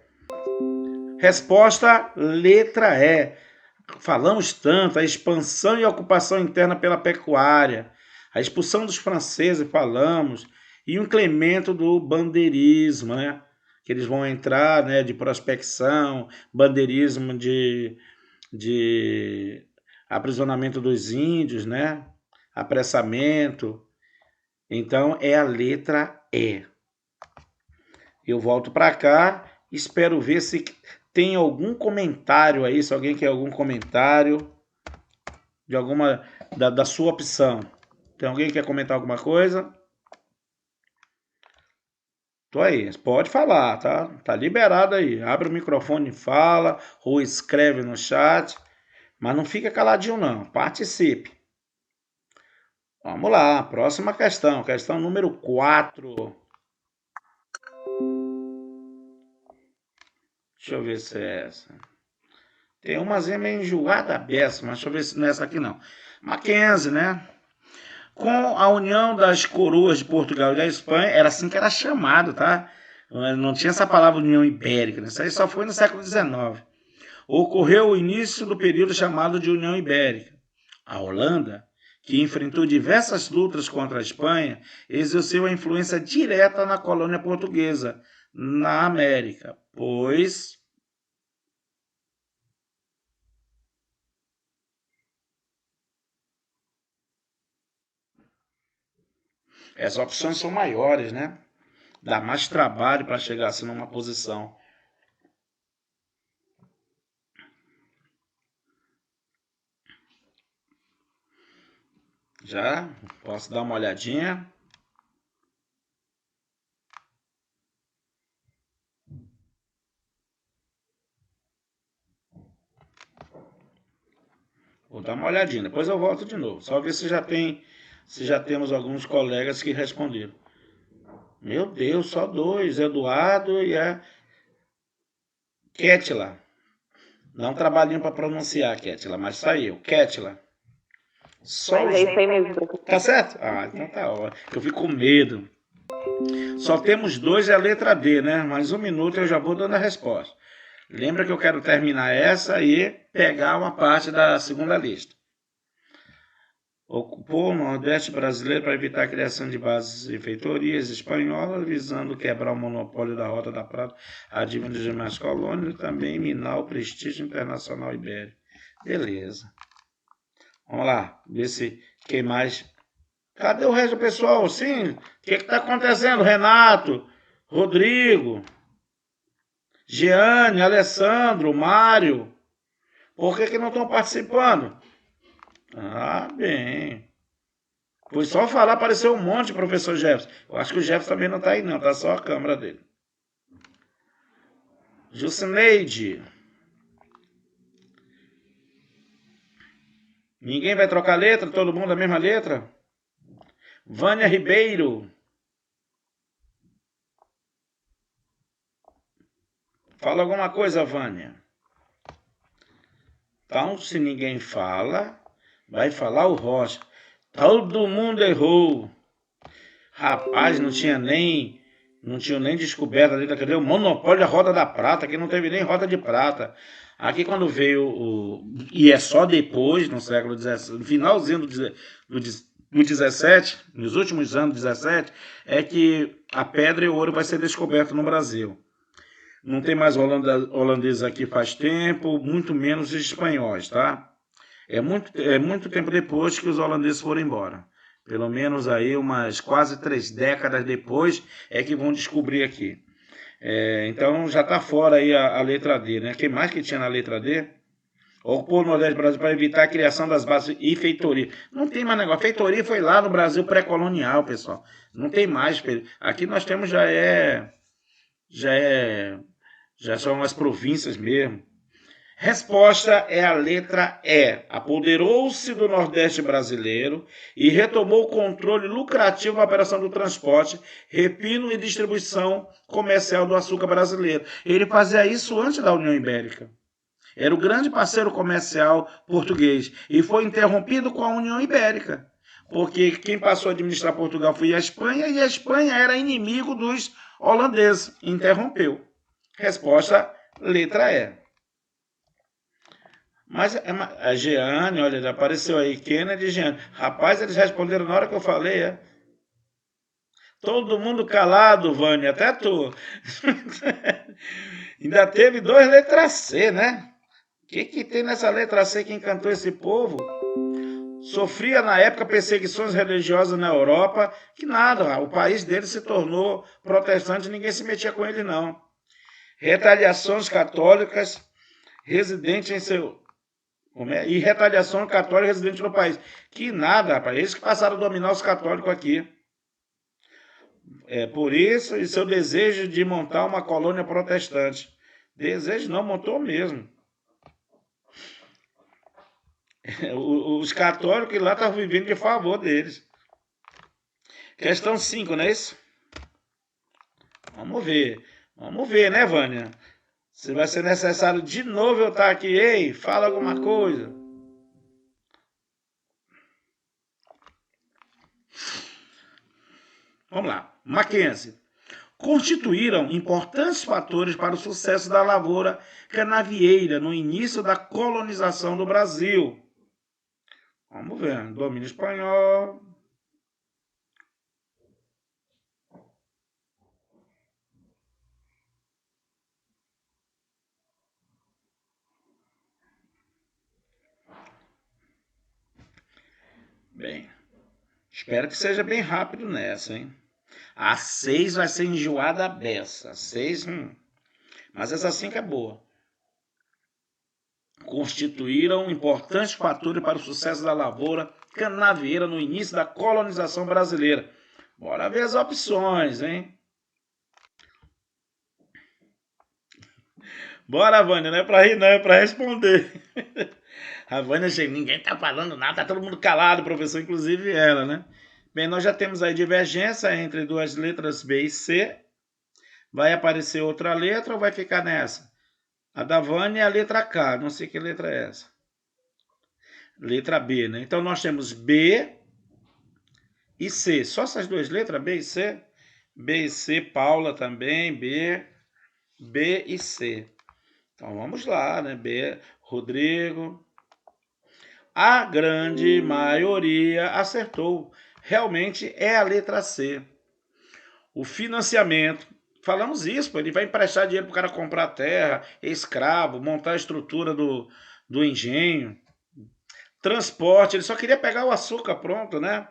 Resposta, letra E. Falamos tanto, a expansão e a ocupação interna pela pecuária, a expulsão dos franceses, falamos, e o incremento do bandeirismo, né? Que eles vão entrar, né, de prospecção, bandeirismo de aprisionamento dos índios, né? Apressamento. Então, é a letra E. Eu volto para cá, espero ver se tem algum comentário aí, se alguém quer algum comentário de alguma da sua opção. Tem alguém que quer comentar alguma coisa? Tô aí, pode falar, tá? Tá liberado aí. Abre o microfone e fala, ou escreve no chat, mas não fica caladinho não, participe. Vamos lá, próxima questão, questão número 4. Deixa eu ver se é essa. Tem umazinha meio enjoada beça, mas deixa eu ver se não é essa aqui não. Mackenzie, né? Com a união das coroas de Portugal e da Espanha, era assim que era chamado, tá? Não tinha essa palavra União Ibérica, né? Isso aí só foi no século XIX. Ocorreu o início do período chamado de União Ibérica. A Holanda, que enfrentou diversas lutas contra a Espanha, exerceu a influência direta na colônia portuguesa, na América, pois... As opções são maiores, né? Dá mais trabalho para chegar assim numa posição. Já posso dar uma olhadinha. Vou dar uma olhadinha, depois eu volto de novo. Só ver se já temos alguns colegas que responderam. Meu Deus, só 2, Eduardo e a Kétila. Dá um trabalhinho para pronunciar, Kétila, mas saiu. Kétila. Só mas é isso aí mesmo, professor. Tá certo? Ah, então tá ótimo. Eu fico com medo. Só temos 2 é a letra D, né? Mais 1 minuto eu já vou dando a resposta. Lembra que eu quero terminar essa e pegar uma parte da segunda lista. Ocupou o Nordeste brasileiro para evitar a criação de bases e feitorias espanholas, visando quebrar o monopólio da Rota da Prata, a dívida das demais colônias e também minar o prestígio internacional ibérico. Beleza. Vamos lá, ver se quem mais... Cadê o resto do pessoal? Sim, o que está acontecendo, Renato? Rodrigo, Jeane, Alessandro, Mário. Por que não estão participando? Ah, bem. Foi só falar, apareceu um monte, professor Jefferson. Eu acho que o Jefferson também não está aí, não. Está só a câmera dele. Jucineide. Ninguém vai trocar letra? Todo mundo a mesma letra? Vânia Ribeiro. Fala alguma coisa, Vânia. Então, se ninguém fala, vai falar o Rocha. Todo mundo errou. Rapaz, não tinha nem descoberto ali, cadê o monopólio da roda da prata, que não teve nem roda de prata. Aqui quando veio e é só depois, no século XVII, no finalzinho do 17, nos últimos anos do 17, é que a pedra e o ouro vai ser descoberto no Brasil. Não tem mais holandeses aqui faz tempo, muito menos os espanhóis, tá? É muito tempo depois que os holandeses foram embora. Pelo menos aí umas quase 3 décadas depois é que vão descobrir aqui. Então já está fora aí a letra D, né? Quem mais que tinha na letra D? Ocupou o Nordeste do Brasil para evitar a criação das bases e feitoria. Não tem mais negócio. Feitoria foi lá no Brasil pré-colonial, pessoal. Não tem mais. Aqui nós temos já são as províncias mesmo. Resposta é a letra E. Apoderou-se do Nordeste brasileiro e retomou o controle lucrativo da operação do transporte, refino e distribuição comercial do açúcar brasileiro. Ele fazia isso antes da União Ibérica. Era o grande parceiro comercial português e foi interrompido com a União Ibérica, porque quem passou a administrar Portugal foi a Espanha e a Espanha era inimigo dos holandeses. Interrompeu. Resposta, letra E. Mas a Jeane, olha, apareceu aí, Kennedy e Jeane. Rapaz, eles responderam na hora que eu falei, Todo mundo calado, Vânia, até tu. Ainda teve 2 letras C, né? O que tem nessa letra C que encantou esse povo? Sofria na época perseguições religiosas na Europa, que nada, o país dele se tornou protestante, ninguém se metia com ele, não. Retaliações católicas residentes em seu... E retaliação católica residente no país. Que nada, rapaz. Eles que passaram a dominar os católicos aqui. Por isso, e seu desejo de montar uma colônia protestante. Desejo não, montou mesmo. Os católicos lá estavam vivendo de favor deles. Questão 5, não é isso? Vamos ver, né, Vânia? Se vai ser necessário de novo eu estar aqui. Ei, fala alguma coisa. Vamos lá. Mackenzie. Constituíram importantes fatores para o sucesso da lavoura canavieira no início da colonização do Brasil. Vamos ver. Domínio espanhol. Bem, espero que seja bem rápido nessa, hein? A 6 vai ser enjoada a beça. 6, mas essa 5 é boa. Constituíram importantes fatores para o sucesso da lavoura canavieira no início da colonização brasileira. Bora ver as opções, hein? Bora, Vânia, não é para rir, não, é para responder. A Vânia chega, ninguém tá falando nada, tá todo mundo calado, professor, inclusive ela, né? Bem, nós já temos aí divergência entre 2 letras B e C. Vai aparecer outra letra ou vai ficar nessa? A da Vânia é a letra K, não sei que letra é essa. Letra B, né? Então nós temos B e C. Só essas 2 letras, B e C? B e C, Paula também, B e C. Então vamos lá, né? B, Rodrigo. A grande maioria acertou. Realmente é a letra C. O financiamento. Falamos isso, ele vai emprestar dinheiro para o cara comprar terra, escravo, montar a estrutura do engenho. Transporte, ele só queria pegar o açúcar pronto, né?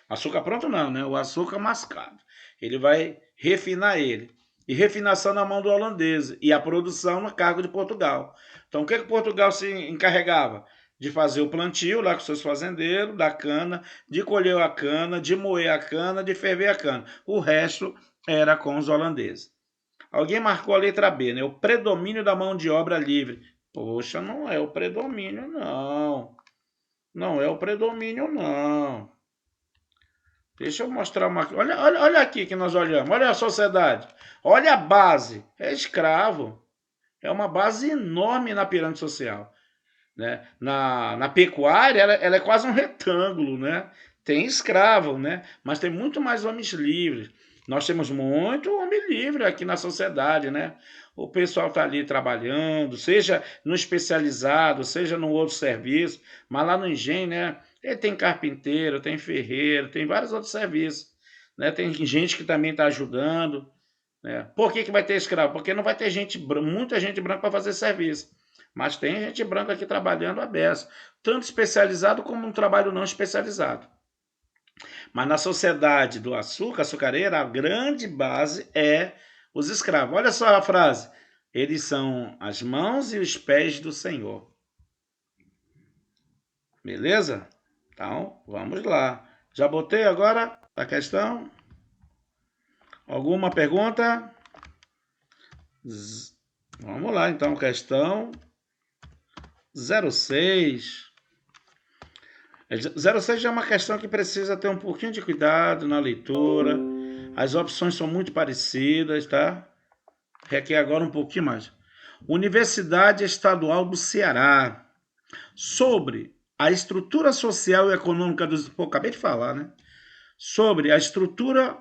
Açúcar pronto não, né? O açúcar mascado. Ele vai refinar ele. e refinação na mão do holandês e a produção no cargo de Portugal. Então, o que Portugal se encarregava? De fazer o plantio lá com seus fazendeiros, da cana, de colher a cana, de moer a cana, de ferver a cana. O resto era com os holandeses. Alguém marcou a letra B, né? O predomínio da mão de obra livre. Poxa, não é o predomínio, não. Não é o predomínio, não. Deixa eu mostrar uma... Olha aqui que nós olhamos. Olha a sociedade. Olha a base. É escravo. É uma base enorme na pirâmide social. Né? Na pecuária, ela é quase um retângulo. Né? Tem escravo, né? Mas tem muito mais homens livres. Nós temos muito homem livre aqui na sociedade. Né? O pessoal está ali trabalhando, seja no especializado, seja no outro serviço. Mas lá no engenho, né? Tem carpinteiro, tem ferreiro, tem vários outros serviços. Né? Tem gente que também está ajudando. Né? Por que vai ter escravo? Porque não vai ter muita gente branca para fazer serviço. Mas tem gente branca aqui trabalhando a beça. Tanto especializado como um trabalho não especializado. Mas na sociedade do açúcar, açucareira, a grande base é os escravos. Olha só a frase. Eles são as mãos e os pés do Senhor. Beleza? Então, vamos lá. Já botei agora a questão? Alguma pergunta? Vamos lá, então. Questão 06. 06 já é uma questão que precisa ter um pouquinho de cuidado na leitura. As opções são muito parecidas, tá? Requer agora um pouquinho mais. Universidade Estadual do Ceará. Sobre a estrutura social e econômica dos... Pô, acabei de falar, né? Sobre a estrutura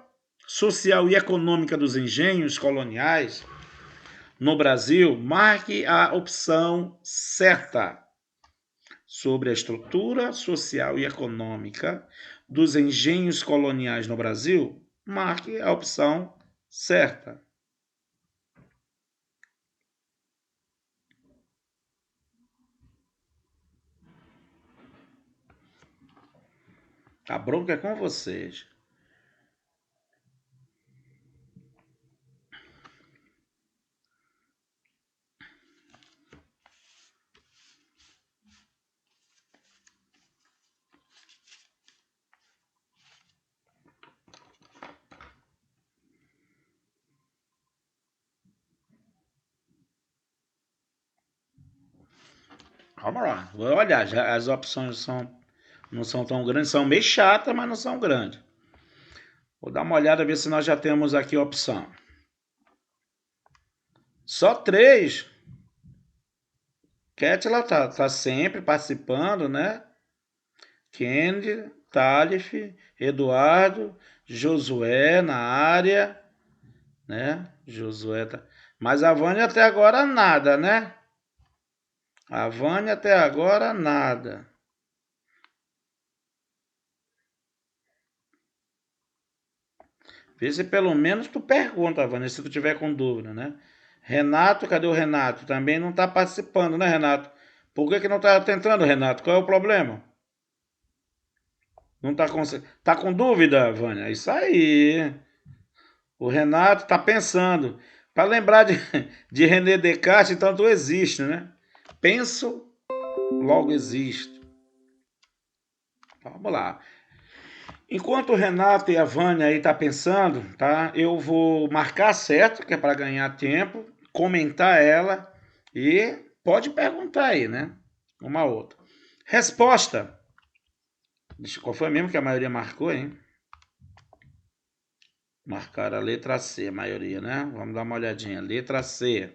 social e econômica dos engenhos coloniais no Brasil, marque a opção certa. Sobre a estrutura social e econômica dos engenhos coloniais no Brasil, marque a opção certa. A bronca é com vocês. Vamos lá. Vou olhar. Já as opções não são tão grandes. São meio chatas, mas não são grandes. Vou dar uma olhada, ver se nós já temos aqui a opção. Só 3. Kétila tá sempre participando, né? Kennedy, Thalif, Eduardo, Josué na área, né? Josué tá... Mas a Vânia até agora nada, né? A Vânia até agora nada. Vê se pelo menos tu pergunta, Vânia, se tu tiver com dúvida, né? Renato, cadê o Renato? Também não tá participando, né, Renato? Por que não tá tentando, Renato? Qual é o problema? Não tá com dúvida, Vânia? É isso aí. O Renato tá pensando. Para lembrar de René Descartes, então tu existe, né? Penso, logo existo. Vamos lá. Enquanto o Renato e a Vânia aí tá pensando, tá? Eu vou marcar certo, que é para ganhar tempo, comentar ela e pode perguntar aí, né? Uma outra. Resposta. Qual foi mesmo que a maioria marcou, hein? Marcaram a letra C, a maioria, né? Vamos dar uma olhadinha. Letra C.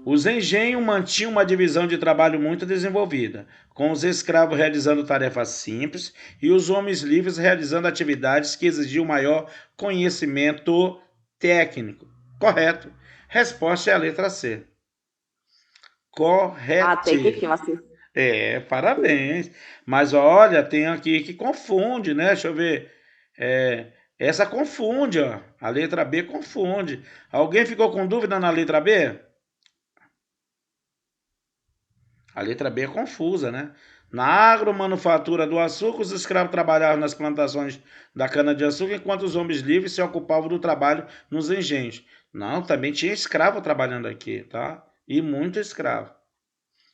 Os engenhos mantinham uma divisão de trabalho muito desenvolvida, com os escravos realizando tarefas simples e os homens livres realizando atividades que exigiam maior conhecimento técnico. Correto. Resposta é a letra C. Corretíssimo. Parabéns. Mas olha, tem aqui que confunde, né? Deixa eu ver. Essa confunde, ó. A letra B confunde. Alguém ficou com dúvida na letra B? A letra B é confusa, né? Na agromanufatura do açúcar, os escravos trabalhavam nas plantações da cana-de-açúcar, enquanto os homens livres se ocupavam do trabalho nos engenhos. Não, também tinha escravo trabalhando aqui, tá? E muito escravo.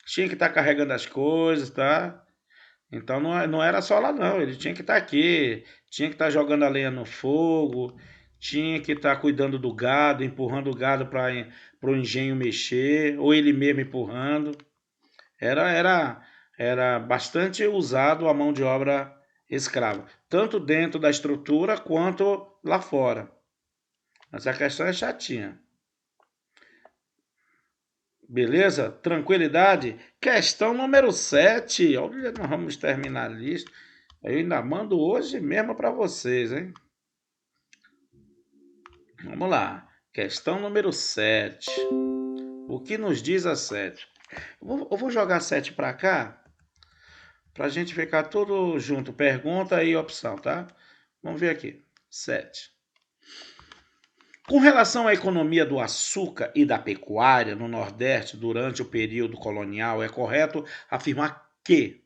Tinha que estar carregando as coisas, tá? Então não era só lá não, ele tinha que estar aqui, tinha que estar jogando a lenha no fogo, tinha que estar cuidando do gado, empurrando o gado para o engenho mexer, ou ele mesmo empurrando. Era bastante usado a mão de obra escrava, tanto dentro da estrutura quanto lá fora. Essa questão é chatinha. Beleza? Tranquilidade? Questão número 7. Olha, nós vamos terminar a lista. Eu ainda mando hoje mesmo para vocês, hein? Vamos lá. Questão número 7. O que nos diz a 7? Eu vou jogar 7 para cá, para a gente ficar tudo junto. Pergunta e opção, tá? Vamos ver aqui. 7. Com relação à economia do açúcar e da pecuária no Nordeste durante o período colonial, é correto afirmar que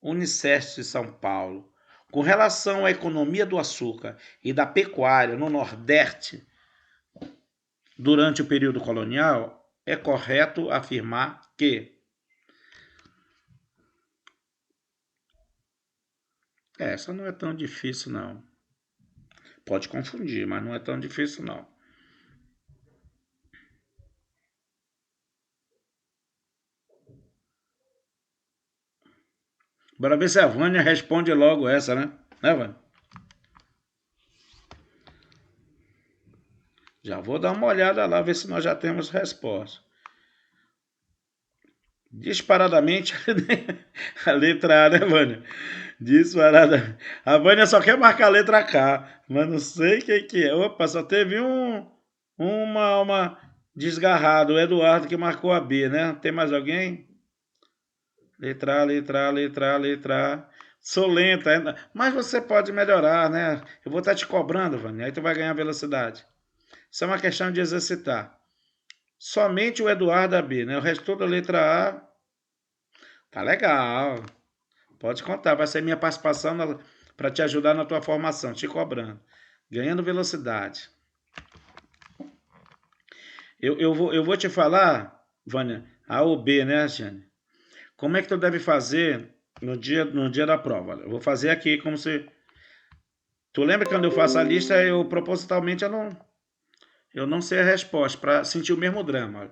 Unicef de São Paulo, com relação à economia do açúcar e da pecuária no Nordeste durante o período colonial, é correto afirmar que... Essa não é tão difícil, não. Pode confundir, mas não é tão difícil, não. Bora ver se a Vânia responde logo essa, né? Né, Vânia? Já vou dar uma olhada lá, ver se nós já temos resposta. Disparadamente, a letra A, né, Vânia? Disparada. A Vânia só quer marcar a letra K, mas não sei o que é. Opa, só teve uma desgarrado, o Eduardo que marcou a B, né? Tem mais alguém? Letra A, letra A, letra A, letra A. Sou lenta, mas você pode melhorar, né? Eu vou estar te cobrando, Vânia, aí tu vai ganhar velocidade. Isso é uma questão de exercitar. Somente o Eduardo a B, né? O resto toda a letra A. Tá legal. Pode contar, vai ser minha participação para te ajudar na tua formação, te cobrando. Ganhando velocidade. Eu vou te falar, Vânia, A ou B, né, Jane? Como é que tu deve fazer no dia da prova? Eu vou fazer aqui como se... Tu lembra que quando eu faço a lista, eu propositalmente eu não sei a resposta, para sentir o mesmo drama.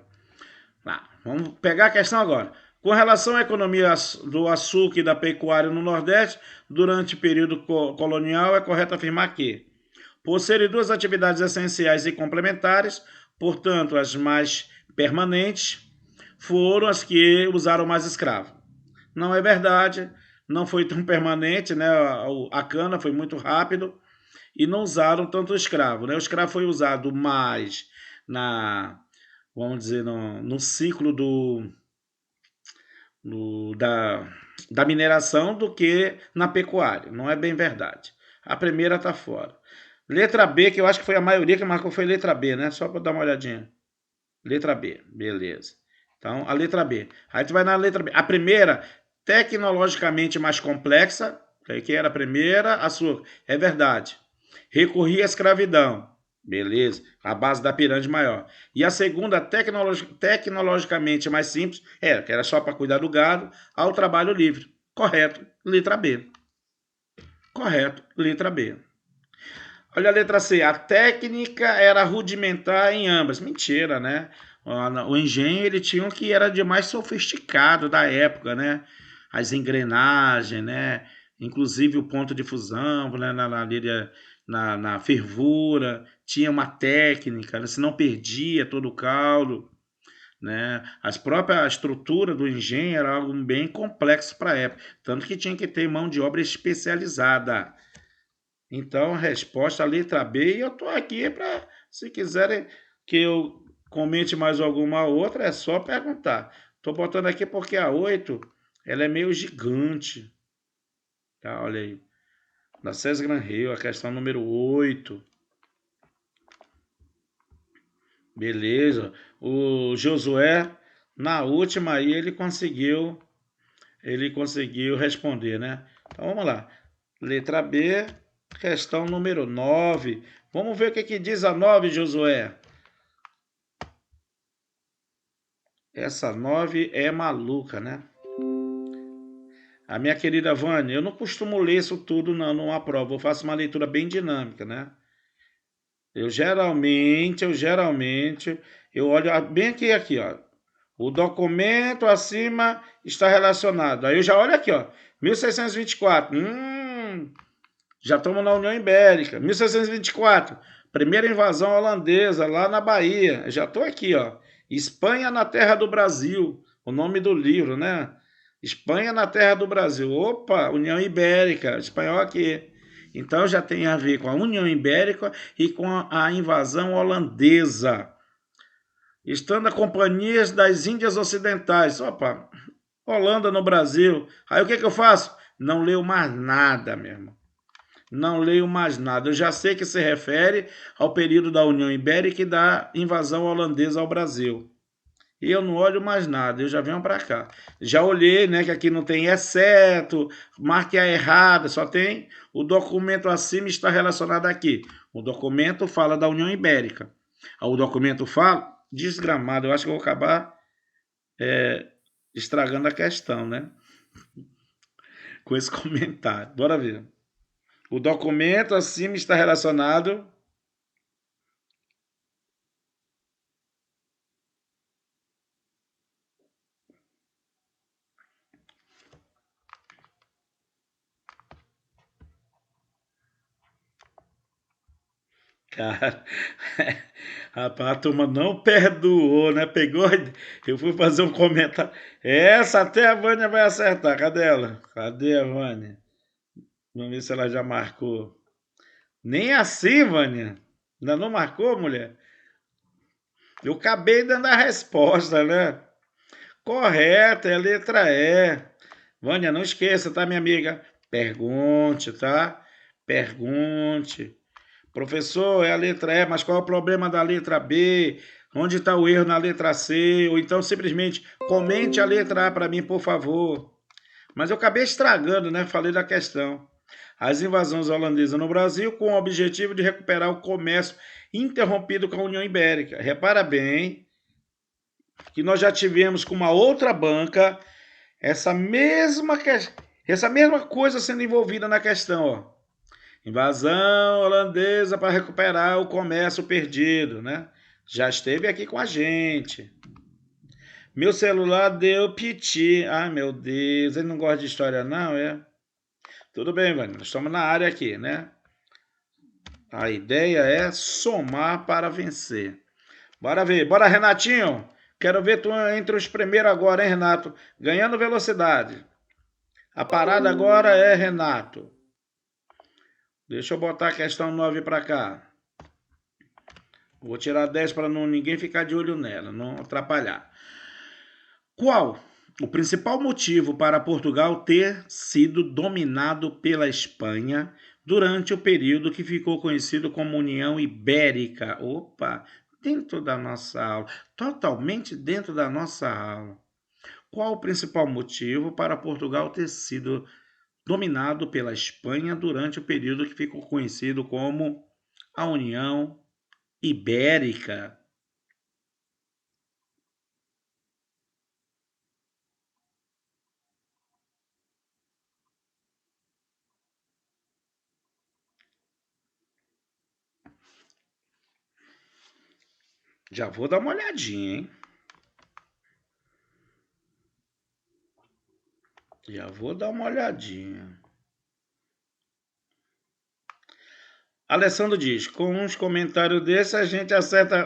Vamos pegar a questão agora. Com relação à economia do açúcar e da pecuária no Nordeste, durante o período colonial, é correto afirmar que, por serem duas atividades essenciais e complementares, portanto, as mais permanentes, foram as que usaram mais escravo. Não é verdade, não foi tão permanente, né? A cana foi muito rápido e não usaram tanto o escravo, né? O escravo foi usado mais vamos dizer, no ciclo da mineração do que na pecuária. Não é bem verdade. A primeira está fora. Letra B, que eu acho que foi a maioria que marcou, foi letra B, né? Só para dar uma olhadinha. Letra B, beleza. Então, a letra B. Aí tu vai na letra B. A primeira, tecnologicamente mais complexa, que era a primeira, açúcar. É verdade. Recorria à escravidão. Beleza. A base da pirâmide maior. E a segunda, tecnologicamente mais simples, que era só para cuidar do gado, ao trabalho livre. Correto. Letra B. Correto. Letra B. Olha a letra C. A técnica era rudimentar em ambas. Mentira, né? O engenho ele tinha um que era de mais sofisticado da época, né? As engrenagens, né? Inclusive o ponto de fusão, né? Na fervura, tinha uma técnica, né? Senão perdia todo o caldo, né? A estrutura do engenho era algo bem complexo para a época, tanto que tinha que ter mão de obra especializada. Então, a resposta, a letra B, e eu estou aqui para, se quiserem que eu comente mais alguma outra, é só perguntar. Estou botando aqui porque a 8, ela é meio gigante. Tá, olha aí. Da César Gran Rio, a questão número 8. Beleza. O Josué Na última aí ele conseguiu responder, né? Então vamos lá. Letra B, questão número 9. Vamos ver o que diz a 9, Josué. Essa 9 é maluca, né? A minha querida Vânia, eu não costumo ler isso tudo numa prova. Eu faço uma leitura bem dinâmica, né? Eu geralmente, eu olho bem aqui, ó. O documento acima está relacionado. Aí eu já olho aqui, ó. 1624. Já estamos na União Ibérica. 1624. Primeira invasão holandesa lá na Bahia. Já estou aqui, ó. Espanha na terra do Brasil. O nome do livro, né? Espanha na terra do Brasil. Opa, União Ibérica. Espanhol aqui. Então já tem a ver com a União Ibérica e com a invasão holandesa. Estando a companhias das Índias Ocidentais. Opa, Holanda no Brasil. Aí o que eu faço? Não leio mais nada, meu irmão. Não leio mais nada. Eu já sei que se refere ao período da União Ibérica e da invasão holandesa ao Brasil. E eu não olho mais nada, eu já venho para cá. Já olhei, né, que aqui não tem exceto, marque a errada, só tem o documento acima está relacionado aqui. O documento fala da União Ibérica. O documento fala, desgramado, eu acho que eu vou acabar estragando a questão, né? Com esse comentário. Bora ver. O documento acima está relacionado... Cara, rapaz, a turma não perdoou, né? Pegou, eu fui fazer um comentário. Essa até a Vânia vai acertar. Cadê ela? Cadê a Vânia? Vamos ver se ela já marcou. Nem assim, Vânia. Ainda não marcou, mulher? Eu acabei dando a resposta, né? Correta, é a letra E. Vânia, não esqueça, tá, minha amiga? Pergunte, tá? Pergunte. Professor, é a letra E, mas qual é o problema da letra B? Onde está o erro na letra C? Ou então simplesmente comente a letra A para mim, por favor. Mas eu acabei estragando, né? Falei da questão. As invasões holandesas no Brasil com o objetivo de recuperar o comércio interrompido com a União Ibérica. Repara bem que nós já tivemos com uma outra banca essa mesma coisa sendo envolvida na questão, ó. Invasão holandesa para recuperar o comércio perdido, né? Já esteve aqui com a gente. Meu celular deu piti. Ai, meu Deus, ele não gosta de história não, é? Tudo bem, Vânia, nós estamos na área aqui, né? A ideia é somar para vencer. Bora ver. Bora, Renatinho. Quero ver tu entre os primeiros agora, hein, Renato? Ganhando velocidade. A parada agora é Renato. Deixa eu botar a questão 9 para cá. Vou tirar 10 para ninguém ficar de olho nela, não atrapalhar. Qual o principal motivo para Portugal ter sido dominado pela Espanha durante o período que ficou conhecido como União Ibérica? Opa, dentro da nossa aula, totalmente dentro da nossa aula. Qual o principal motivo para Portugal ter sido dominado pela Espanha durante o período que ficou conhecido como a União Ibérica? Já vou dar uma olhadinha, hein? Já vou dar uma olhadinha. Alessandro diz, com uns comentários desses a gente acerta...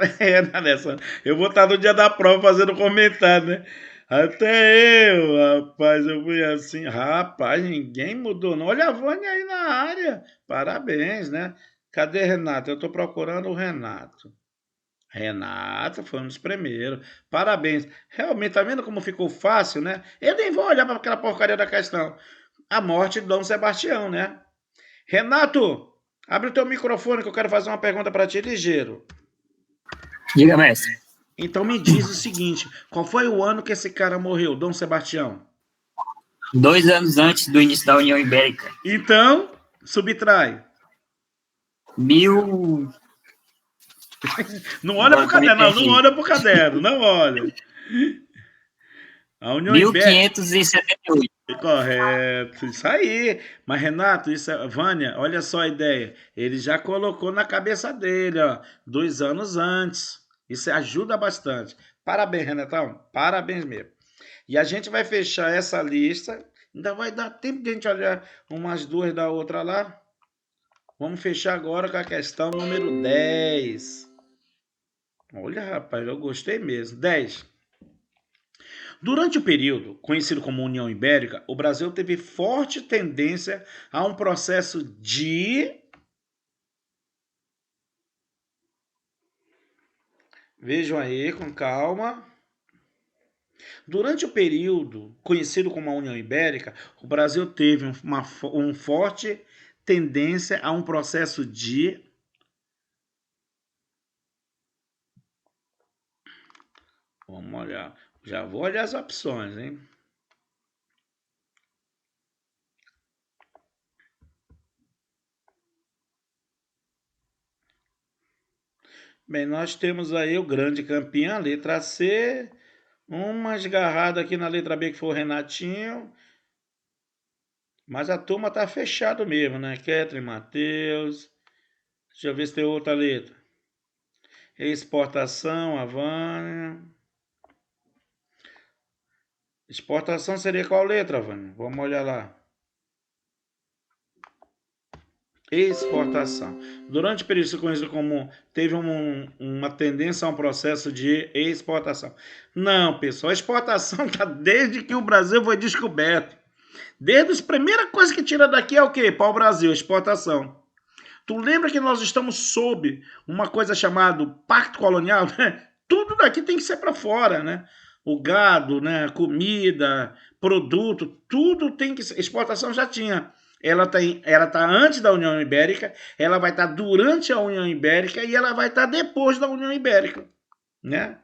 Alessandro, eu vou estar no dia da prova fazendo comentário, né? Até eu, rapaz, eu fui assim. Rapaz, ninguém mudou não. Olha a Vânia aí na área. Parabéns, né? Cadê Renato? Eu estou procurando o Renato. Renato foi um dos primeiros. Parabéns. Realmente, tá vendo como ficou fácil, né? Eu nem vou olhar para aquela porcaria da questão. A morte de Dom Sebastião, né? Renato, abre o teu microfone que eu quero fazer uma pergunta para ti, ligeiro. Diga, mestre. Então me diz o seguinte, qual foi o ano que esse cara morreu, Dom Sebastião? 2 anos antes do início da União Ibérica. Então, subtrai. 1000... Não olha pro caderno, não olha pro caderno, não olha. A União Ibérica. 1578. Correto, isso aí. Mas, Renato, Vânia, olha só a ideia. Ele já colocou na cabeça dele, ó, 2 anos antes. Isso ajuda bastante. Parabéns, Renatão. Parabéns mesmo. E a gente vai fechar essa lista. Ainda vai dar tempo de a gente olhar umas duas da outra lá. Vamos fechar agora com a questão número 10. Olha, rapaz, eu gostei mesmo. 10. Durante o período conhecido como União Ibérica, o Brasil teve forte tendência a um processo de... Vejam aí, com calma. Durante o período conhecido como a União Ibérica, o Brasil teve uma forte tendência a um processo de... Vamos olhar. Já vou olhar as opções, hein? Bem, nós temos aí o grande campeão, letra C. Uma esgarrada aqui na letra B, que foi o Renatinho. Mas a turma tá fechado mesmo, né? Ketrin, Matheus. Deixa eu ver se tem outra letra. Exportação, Havana. Exportação seria qual letra, Havana? Vamos olhar lá. Exportação. Durante o período conhecido como teve uma tendência a um processo de exportação. Não, pessoal, a exportação está desde que o Brasil foi descoberto. Desde a primeira coisa que tira daqui é o quê? Para o Brasil, exportação. Tu lembra que nós estamos sob uma coisa chamada Pacto Colonial? Tudo daqui tem que ser para fora, né? O gado, né? Comida, produto, tudo tem que ser. Exportação já tinha. Ela tá antes da União Ibérica, ela vai estar durante a União Ibérica e ela vai estar depois da União Ibérica, né?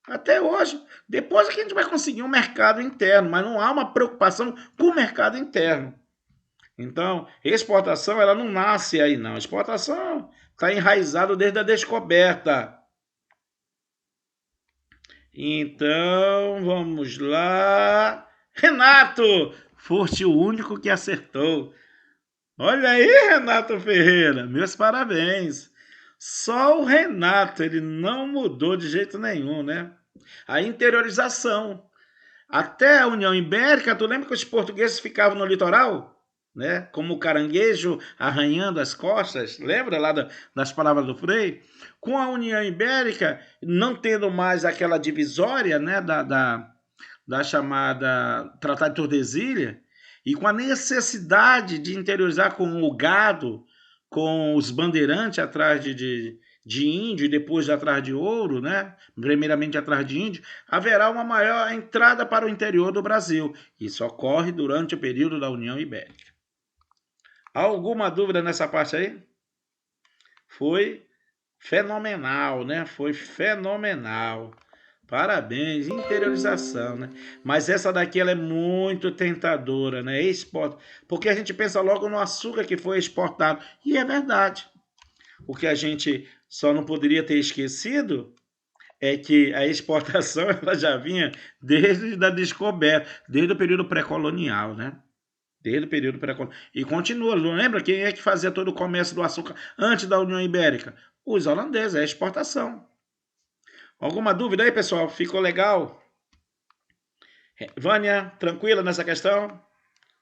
Até hoje. Depois é que a gente vai conseguir um mercado interno, mas não há uma preocupação com o mercado interno. Então, exportação, ela não nasce aí, não. Exportação está enraizado desde a descoberta. Então, vamos lá. Renato, foste o único que acertou. Olha aí, Renato Ferreira, meus parabéns. Só o Renato, ele não mudou de jeito nenhum, né? A interiorização. Até a União Ibérica, tu lembra que os portugueses ficavam no litoral? Né? Como o caranguejo arranhando as costas, lembra lá das palavras do Frei? Com a União Ibérica, não tendo mais aquela divisória, né, da chamada Tratado de Tordesilhas, e com a necessidade de interiorizar com o gado, com os bandeirantes atrás de índio e depois atrás de ouro, né? Primeiramente atrás de índio, haverá uma maior entrada para o interior do Brasil. Isso ocorre durante o período da União Ibérica. Alguma dúvida nessa parte aí? Foi fenomenal, né? Foi fenomenal. Parabéns, interiorização, né? Mas essa daqui ela é muito tentadora, né? Porque a gente pensa logo no açúcar que foi exportado. E é verdade. O que a gente só não poderia ter esquecido é que a exportação ela já vinha desde a descoberta, desde o período pré-colonial, né? Desde o período pré-colonial. E continua. Lembra quem é que fazia todo o comércio do açúcar antes da União Ibérica? Os holandeses, a exportação. Alguma dúvida aí, pessoal? Ficou legal? Vânia, tranquila nessa questão?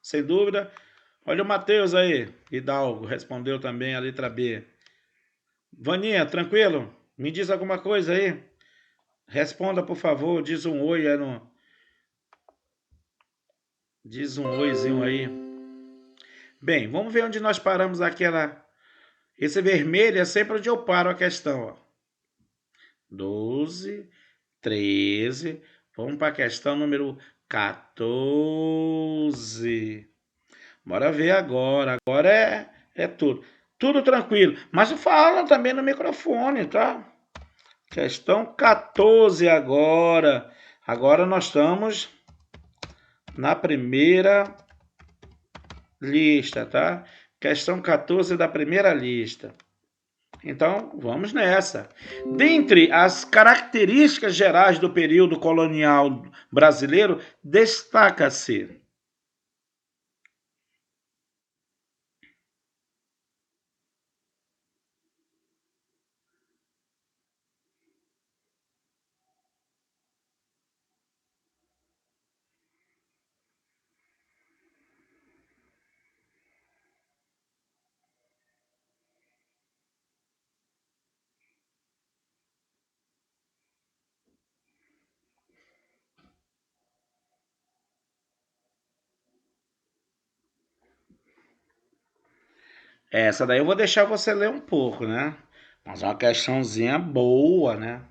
Sem dúvida. Olha o Matheus aí. Hidalgo respondeu também a letra B. Vaninha, tranquilo? Me diz alguma coisa aí. Responda, por favor. Diz um oi aí no... Diz um oizinho aí. Bem, vamos ver onde nós paramos aquela... Esse vermelho é sempre onde eu paro a questão, ó. 12, 13, vamos para a questão número 14. Bora ver agora. Agora é tudo. Tudo tranquilo. Mas fala também no microfone, tá? Questão 14 agora. Agora nós estamos na primeira lista, tá? Questão 14 da primeira lista. Então, vamos nessa. Dentre as características gerais do período colonial brasileiro, destaca-se essa daí eu vou deixar você ler um pouco, né? Mas é uma questãozinha boa, né?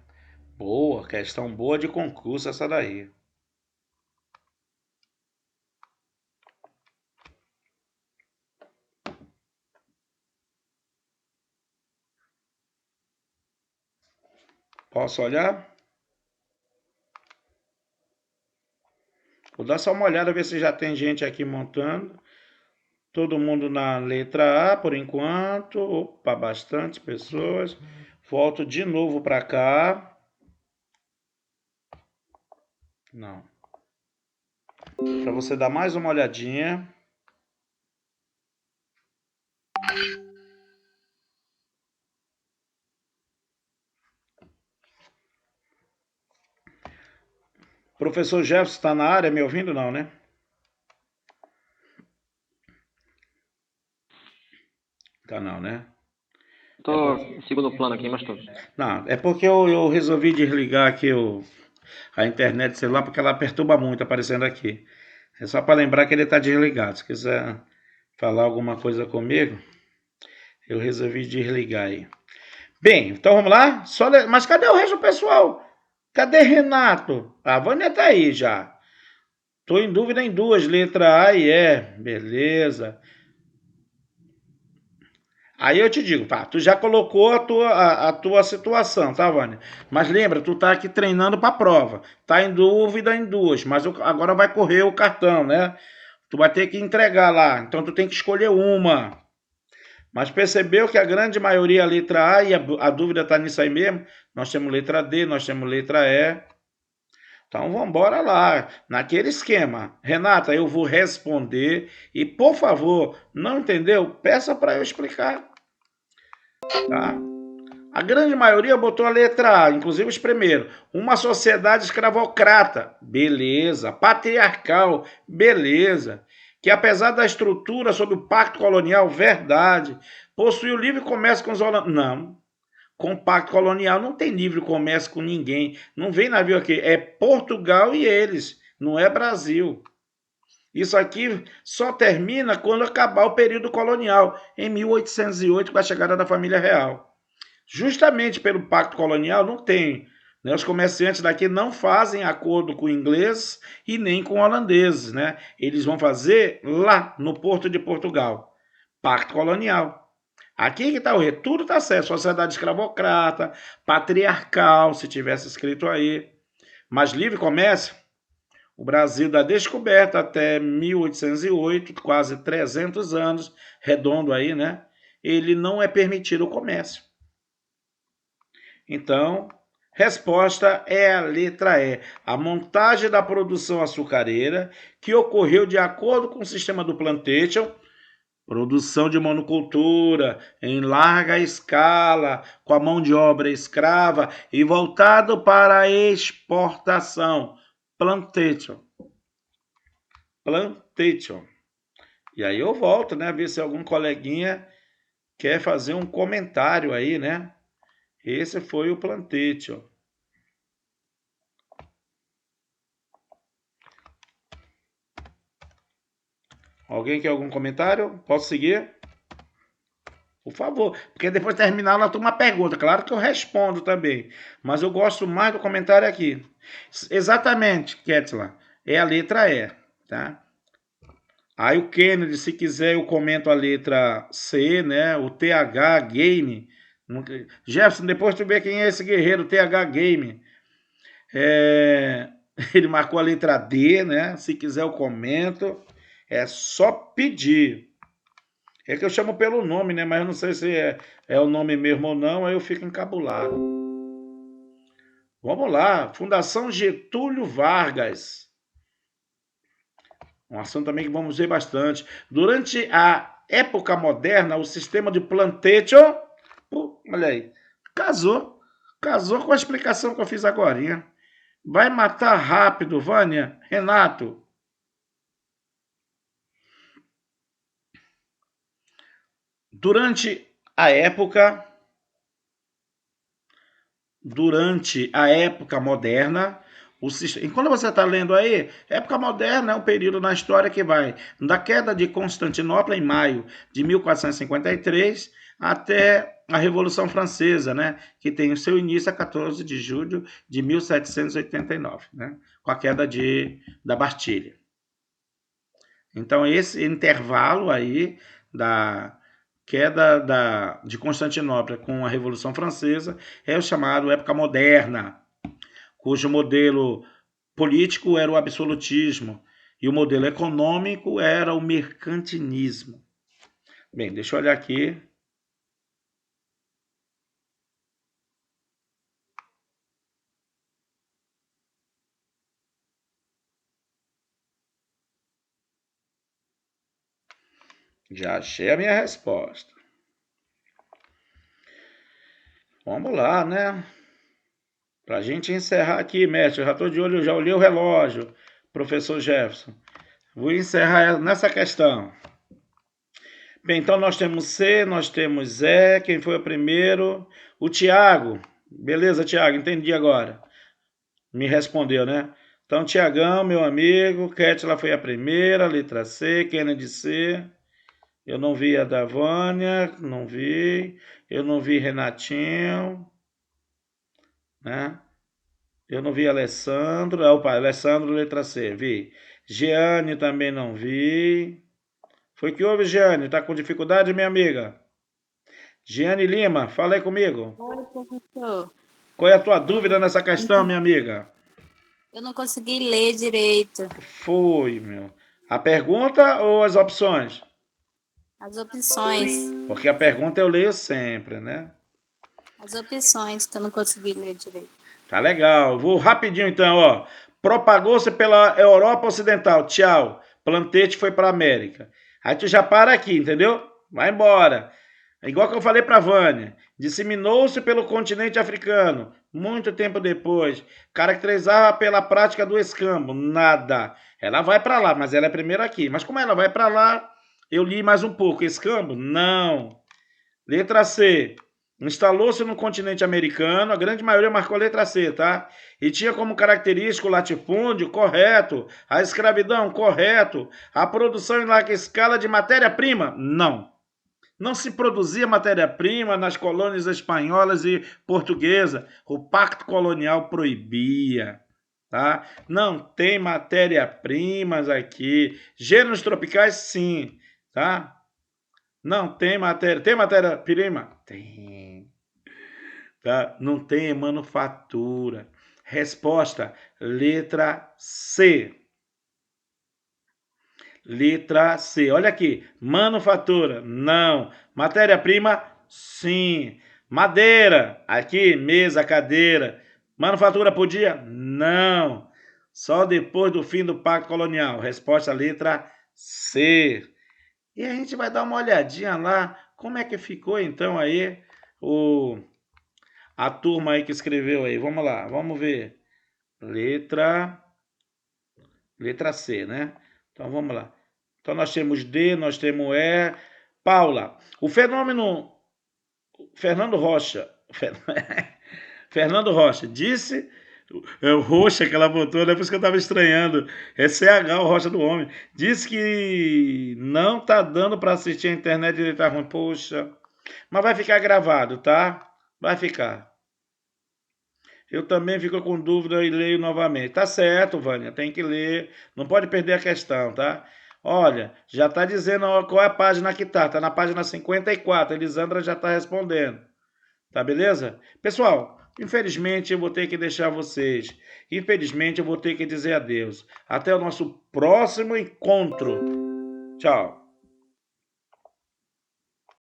Boa, questão boa de concurso essa daí. Posso olhar? Vou dar só uma olhada, ver se já tem gente aqui montando. Todo mundo na letra A por enquanto. Opa, bastante pessoas. Volto de novo para cá. Não. Para você dar mais uma olhadinha. Professor Jefferson está na área, me ouvindo não, né? Tá não, né? Tô em segundo plano aqui, mas tô. Não, é porque eu resolvi desligar aqui a internet do celular porque ela perturba muito aparecendo aqui. É só para lembrar que ele está desligado. Se quiser falar alguma coisa comigo, eu resolvi desligar aí. Bem, então vamos lá? Mas cadê o resto do pessoal? Cadê Renato? A Vânia tá aí já. Tô em dúvida em duas, letra A e E. Beleza. Aí eu te digo, tá, tu já colocou a tua situação, tá, Vânia? Mas lembra, tu tá aqui treinando para a prova. Tá em dúvida em duas, mas agora vai correr o cartão, né? Tu vai ter que entregar lá, então tu tem que escolher uma. Mas percebeu que a grande maioria é a letra A e a dúvida tá nisso aí mesmo? Nós temos letra D, nós temos letra E. Então vamos embora lá, naquele esquema. Renata, eu vou responder e, por favor, não entendeu? Peça para eu explicar. Tá? A grande maioria botou a letra A, inclusive os primeiros. Uma sociedade escravocrata, beleza. Patriarcal, beleza. Que apesar da estrutura sob o pacto colonial, verdade. Possui o livre comércio com os holandeses. Não. Com o pacto colonial não tem livre comércio com ninguém. Não vem navio aqui. É Portugal e eles. Não é Brasil. Isso aqui só termina quando acabar o período colonial, em 1808, com a chegada da família real. Justamente pelo pacto colonial não tem. Né? Os comerciantes daqui não fazem acordo com ingleses e nem com holandeses. Né? Eles vão fazer lá no Porto de Portugal. Pacto colonial. Aqui que está o erro. Tudo está certo. Sociedade escravocrata, patriarcal, se tivesse escrito aí. Mas livre comércio, o Brasil da descoberta até 1808, quase 300 anos, redondo aí, né? Ele não é permitido o comércio. Então, resposta é a letra E. A montagem da produção açucareira, que ocorreu de acordo com o sistema do plantation, produção de monocultura em larga escala, com a mão de obra escrava e voltado para a exportação. Plantation. Plantation. E aí eu volto, né? Ver se algum coleguinha quer fazer um comentário aí, né? Esse foi o Plantation. Alguém quer algum comentário? Posso seguir? Por favor, porque depois de terminar ela tem uma pergunta. Claro que eu respondo também, mas eu gosto mais do comentário aqui. Exatamente, Ketla, é a letra E, tá? Aí o Kennedy, se quiser eu comento a letra C, né? O TH, game, Jefferson, depois tu vê quem é esse guerreiro, TH Game. Ele marcou a letra D, né? Se quiser eu comento. É só pedir. É que eu chamo pelo nome, né? Mas eu não sei se é o nome mesmo ou não, aí eu fico encabulado. Vamos lá. Fundação Getúlio Vargas. Um assunto também que vamos ver bastante. Durante a época moderna, o sistema de plantation... olha aí. Casou com a explicação que eu fiz agora. Vai matar rápido, Vânia, Renato. Durante a época moderna, quando você está lendo aí, época moderna é um período na história que vai da queda de Constantinopla em maio de 1453 até a Revolução Francesa, né, que tem o seu início a 14 de julho de 1789, né, com a queda da Bastilha. Então, esse intervalo aí da queda de Constantinopla com a Revolução Francesa é o chamado época moderna, cujo modelo político era o absolutismo e o modelo econômico era o mercantilismo. Bem, deixa eu olhar aqui. Já achei a minha resposta. Vamos lá, né? Para a gente encerrar aqui, mestre, eu já estou de olho, já olhei o relógio, professor Jefferson. Vou encerrar nessa questão. Bem, então nós temos C, nós temos Zé, quem foi o primeiro? O Tiago. Beleza, Tiago, entendi agora. Me respondeu, né? Então, Tiagão, meu amigo, Kétila foi a primeira, letra C, Kennedy C. Eu não vi a da Vânia, não vi. Eu não vi Renatinho, né? Eu não vi Alessandro. Opa, Alessandro, letra C, vi. Jeane também não vi. Foi que houve, Jeane? Tá com dificuldade, minha amiga? Jeane Lima, fala aí comigo. Oi, professor. Qual é a tua dúvida nessa questão, minha amiga? Eu não consegui ler direito. Foi, meu. A pergunta ou as opções? As opções. Porque a pergunta eu leio sempre, né? As opções que eu não consegui ler direito. Tá legal. Vou rapidinho então, ó. Propagou-se pela Europa Ocidental. Tchau. Plantete foi para a América. Aí tu já para aqui, entendeu? Vai embora. É igual que eu falei para Vânia. Disseminou-se pelo continente africano. Muito tempo depois. Caracterizava pela prática do escambo. Nada. Ela vai para lá, mas ela é primeiro aqui. Mas como ela vai para lá, eu li mais um pouco. Escambo? Não. Letra C. Instalou-se no continente americano, a grande maioria marcou a letra C, tá? E tinha como característico o latifúndio, correto. A escravidão, correto. A produção em larga escala de matéria-prima, não. Não se produzia matéria-prima nas colônias espanholas e portuguesas. O pacto colonial proibia, tá? Não tem matéria-primas aqui. Gêneros tropicais, sim, tá? Não tem matéria. Tem matéria-prima? Tem. Tá? Não tem manufatura. Resposta, letra C. Letra C. Olha aqui. Manufatura, não. Matéria-prima, sim. Madeira, aqui, mesa, cadeira. Manufatura podia? Não. Só depois do fim do Pacto Colonial. Resposta, letra C. E a gente vai dar uma olhadinha lá, como é que ficou então aí a turma aí que escreveu aí. Vamos lá, vamos ver. Letra C, né? Então vamos lá. Então nós temos D, nós temos E. Paula, o fenômeno Fernando Rocha disse... É o Rocha que ela botou, né? Por isso que eu tava estranhando. É CH, o Rocha do Homem. Disse que não tá dando para assistir a internet, ele tá ruim. Poxa. Mas vai ficar gravado, tá? Vai ficar. Eu também fico com dúvida e leio novamente. Tá certo, Vânia, tem que ler. Não pode perder a questão, tá? Olha, já tá dizendo qual é a página que tá. Tá na página 54. Elisandra já tá respondendo. Tá beleza? Pessoal, infelizmente eu vou ter que deixar vocês. Infelizmente eu vou ter que dizer adeus. Até o nosso próximo encontro. Tchau.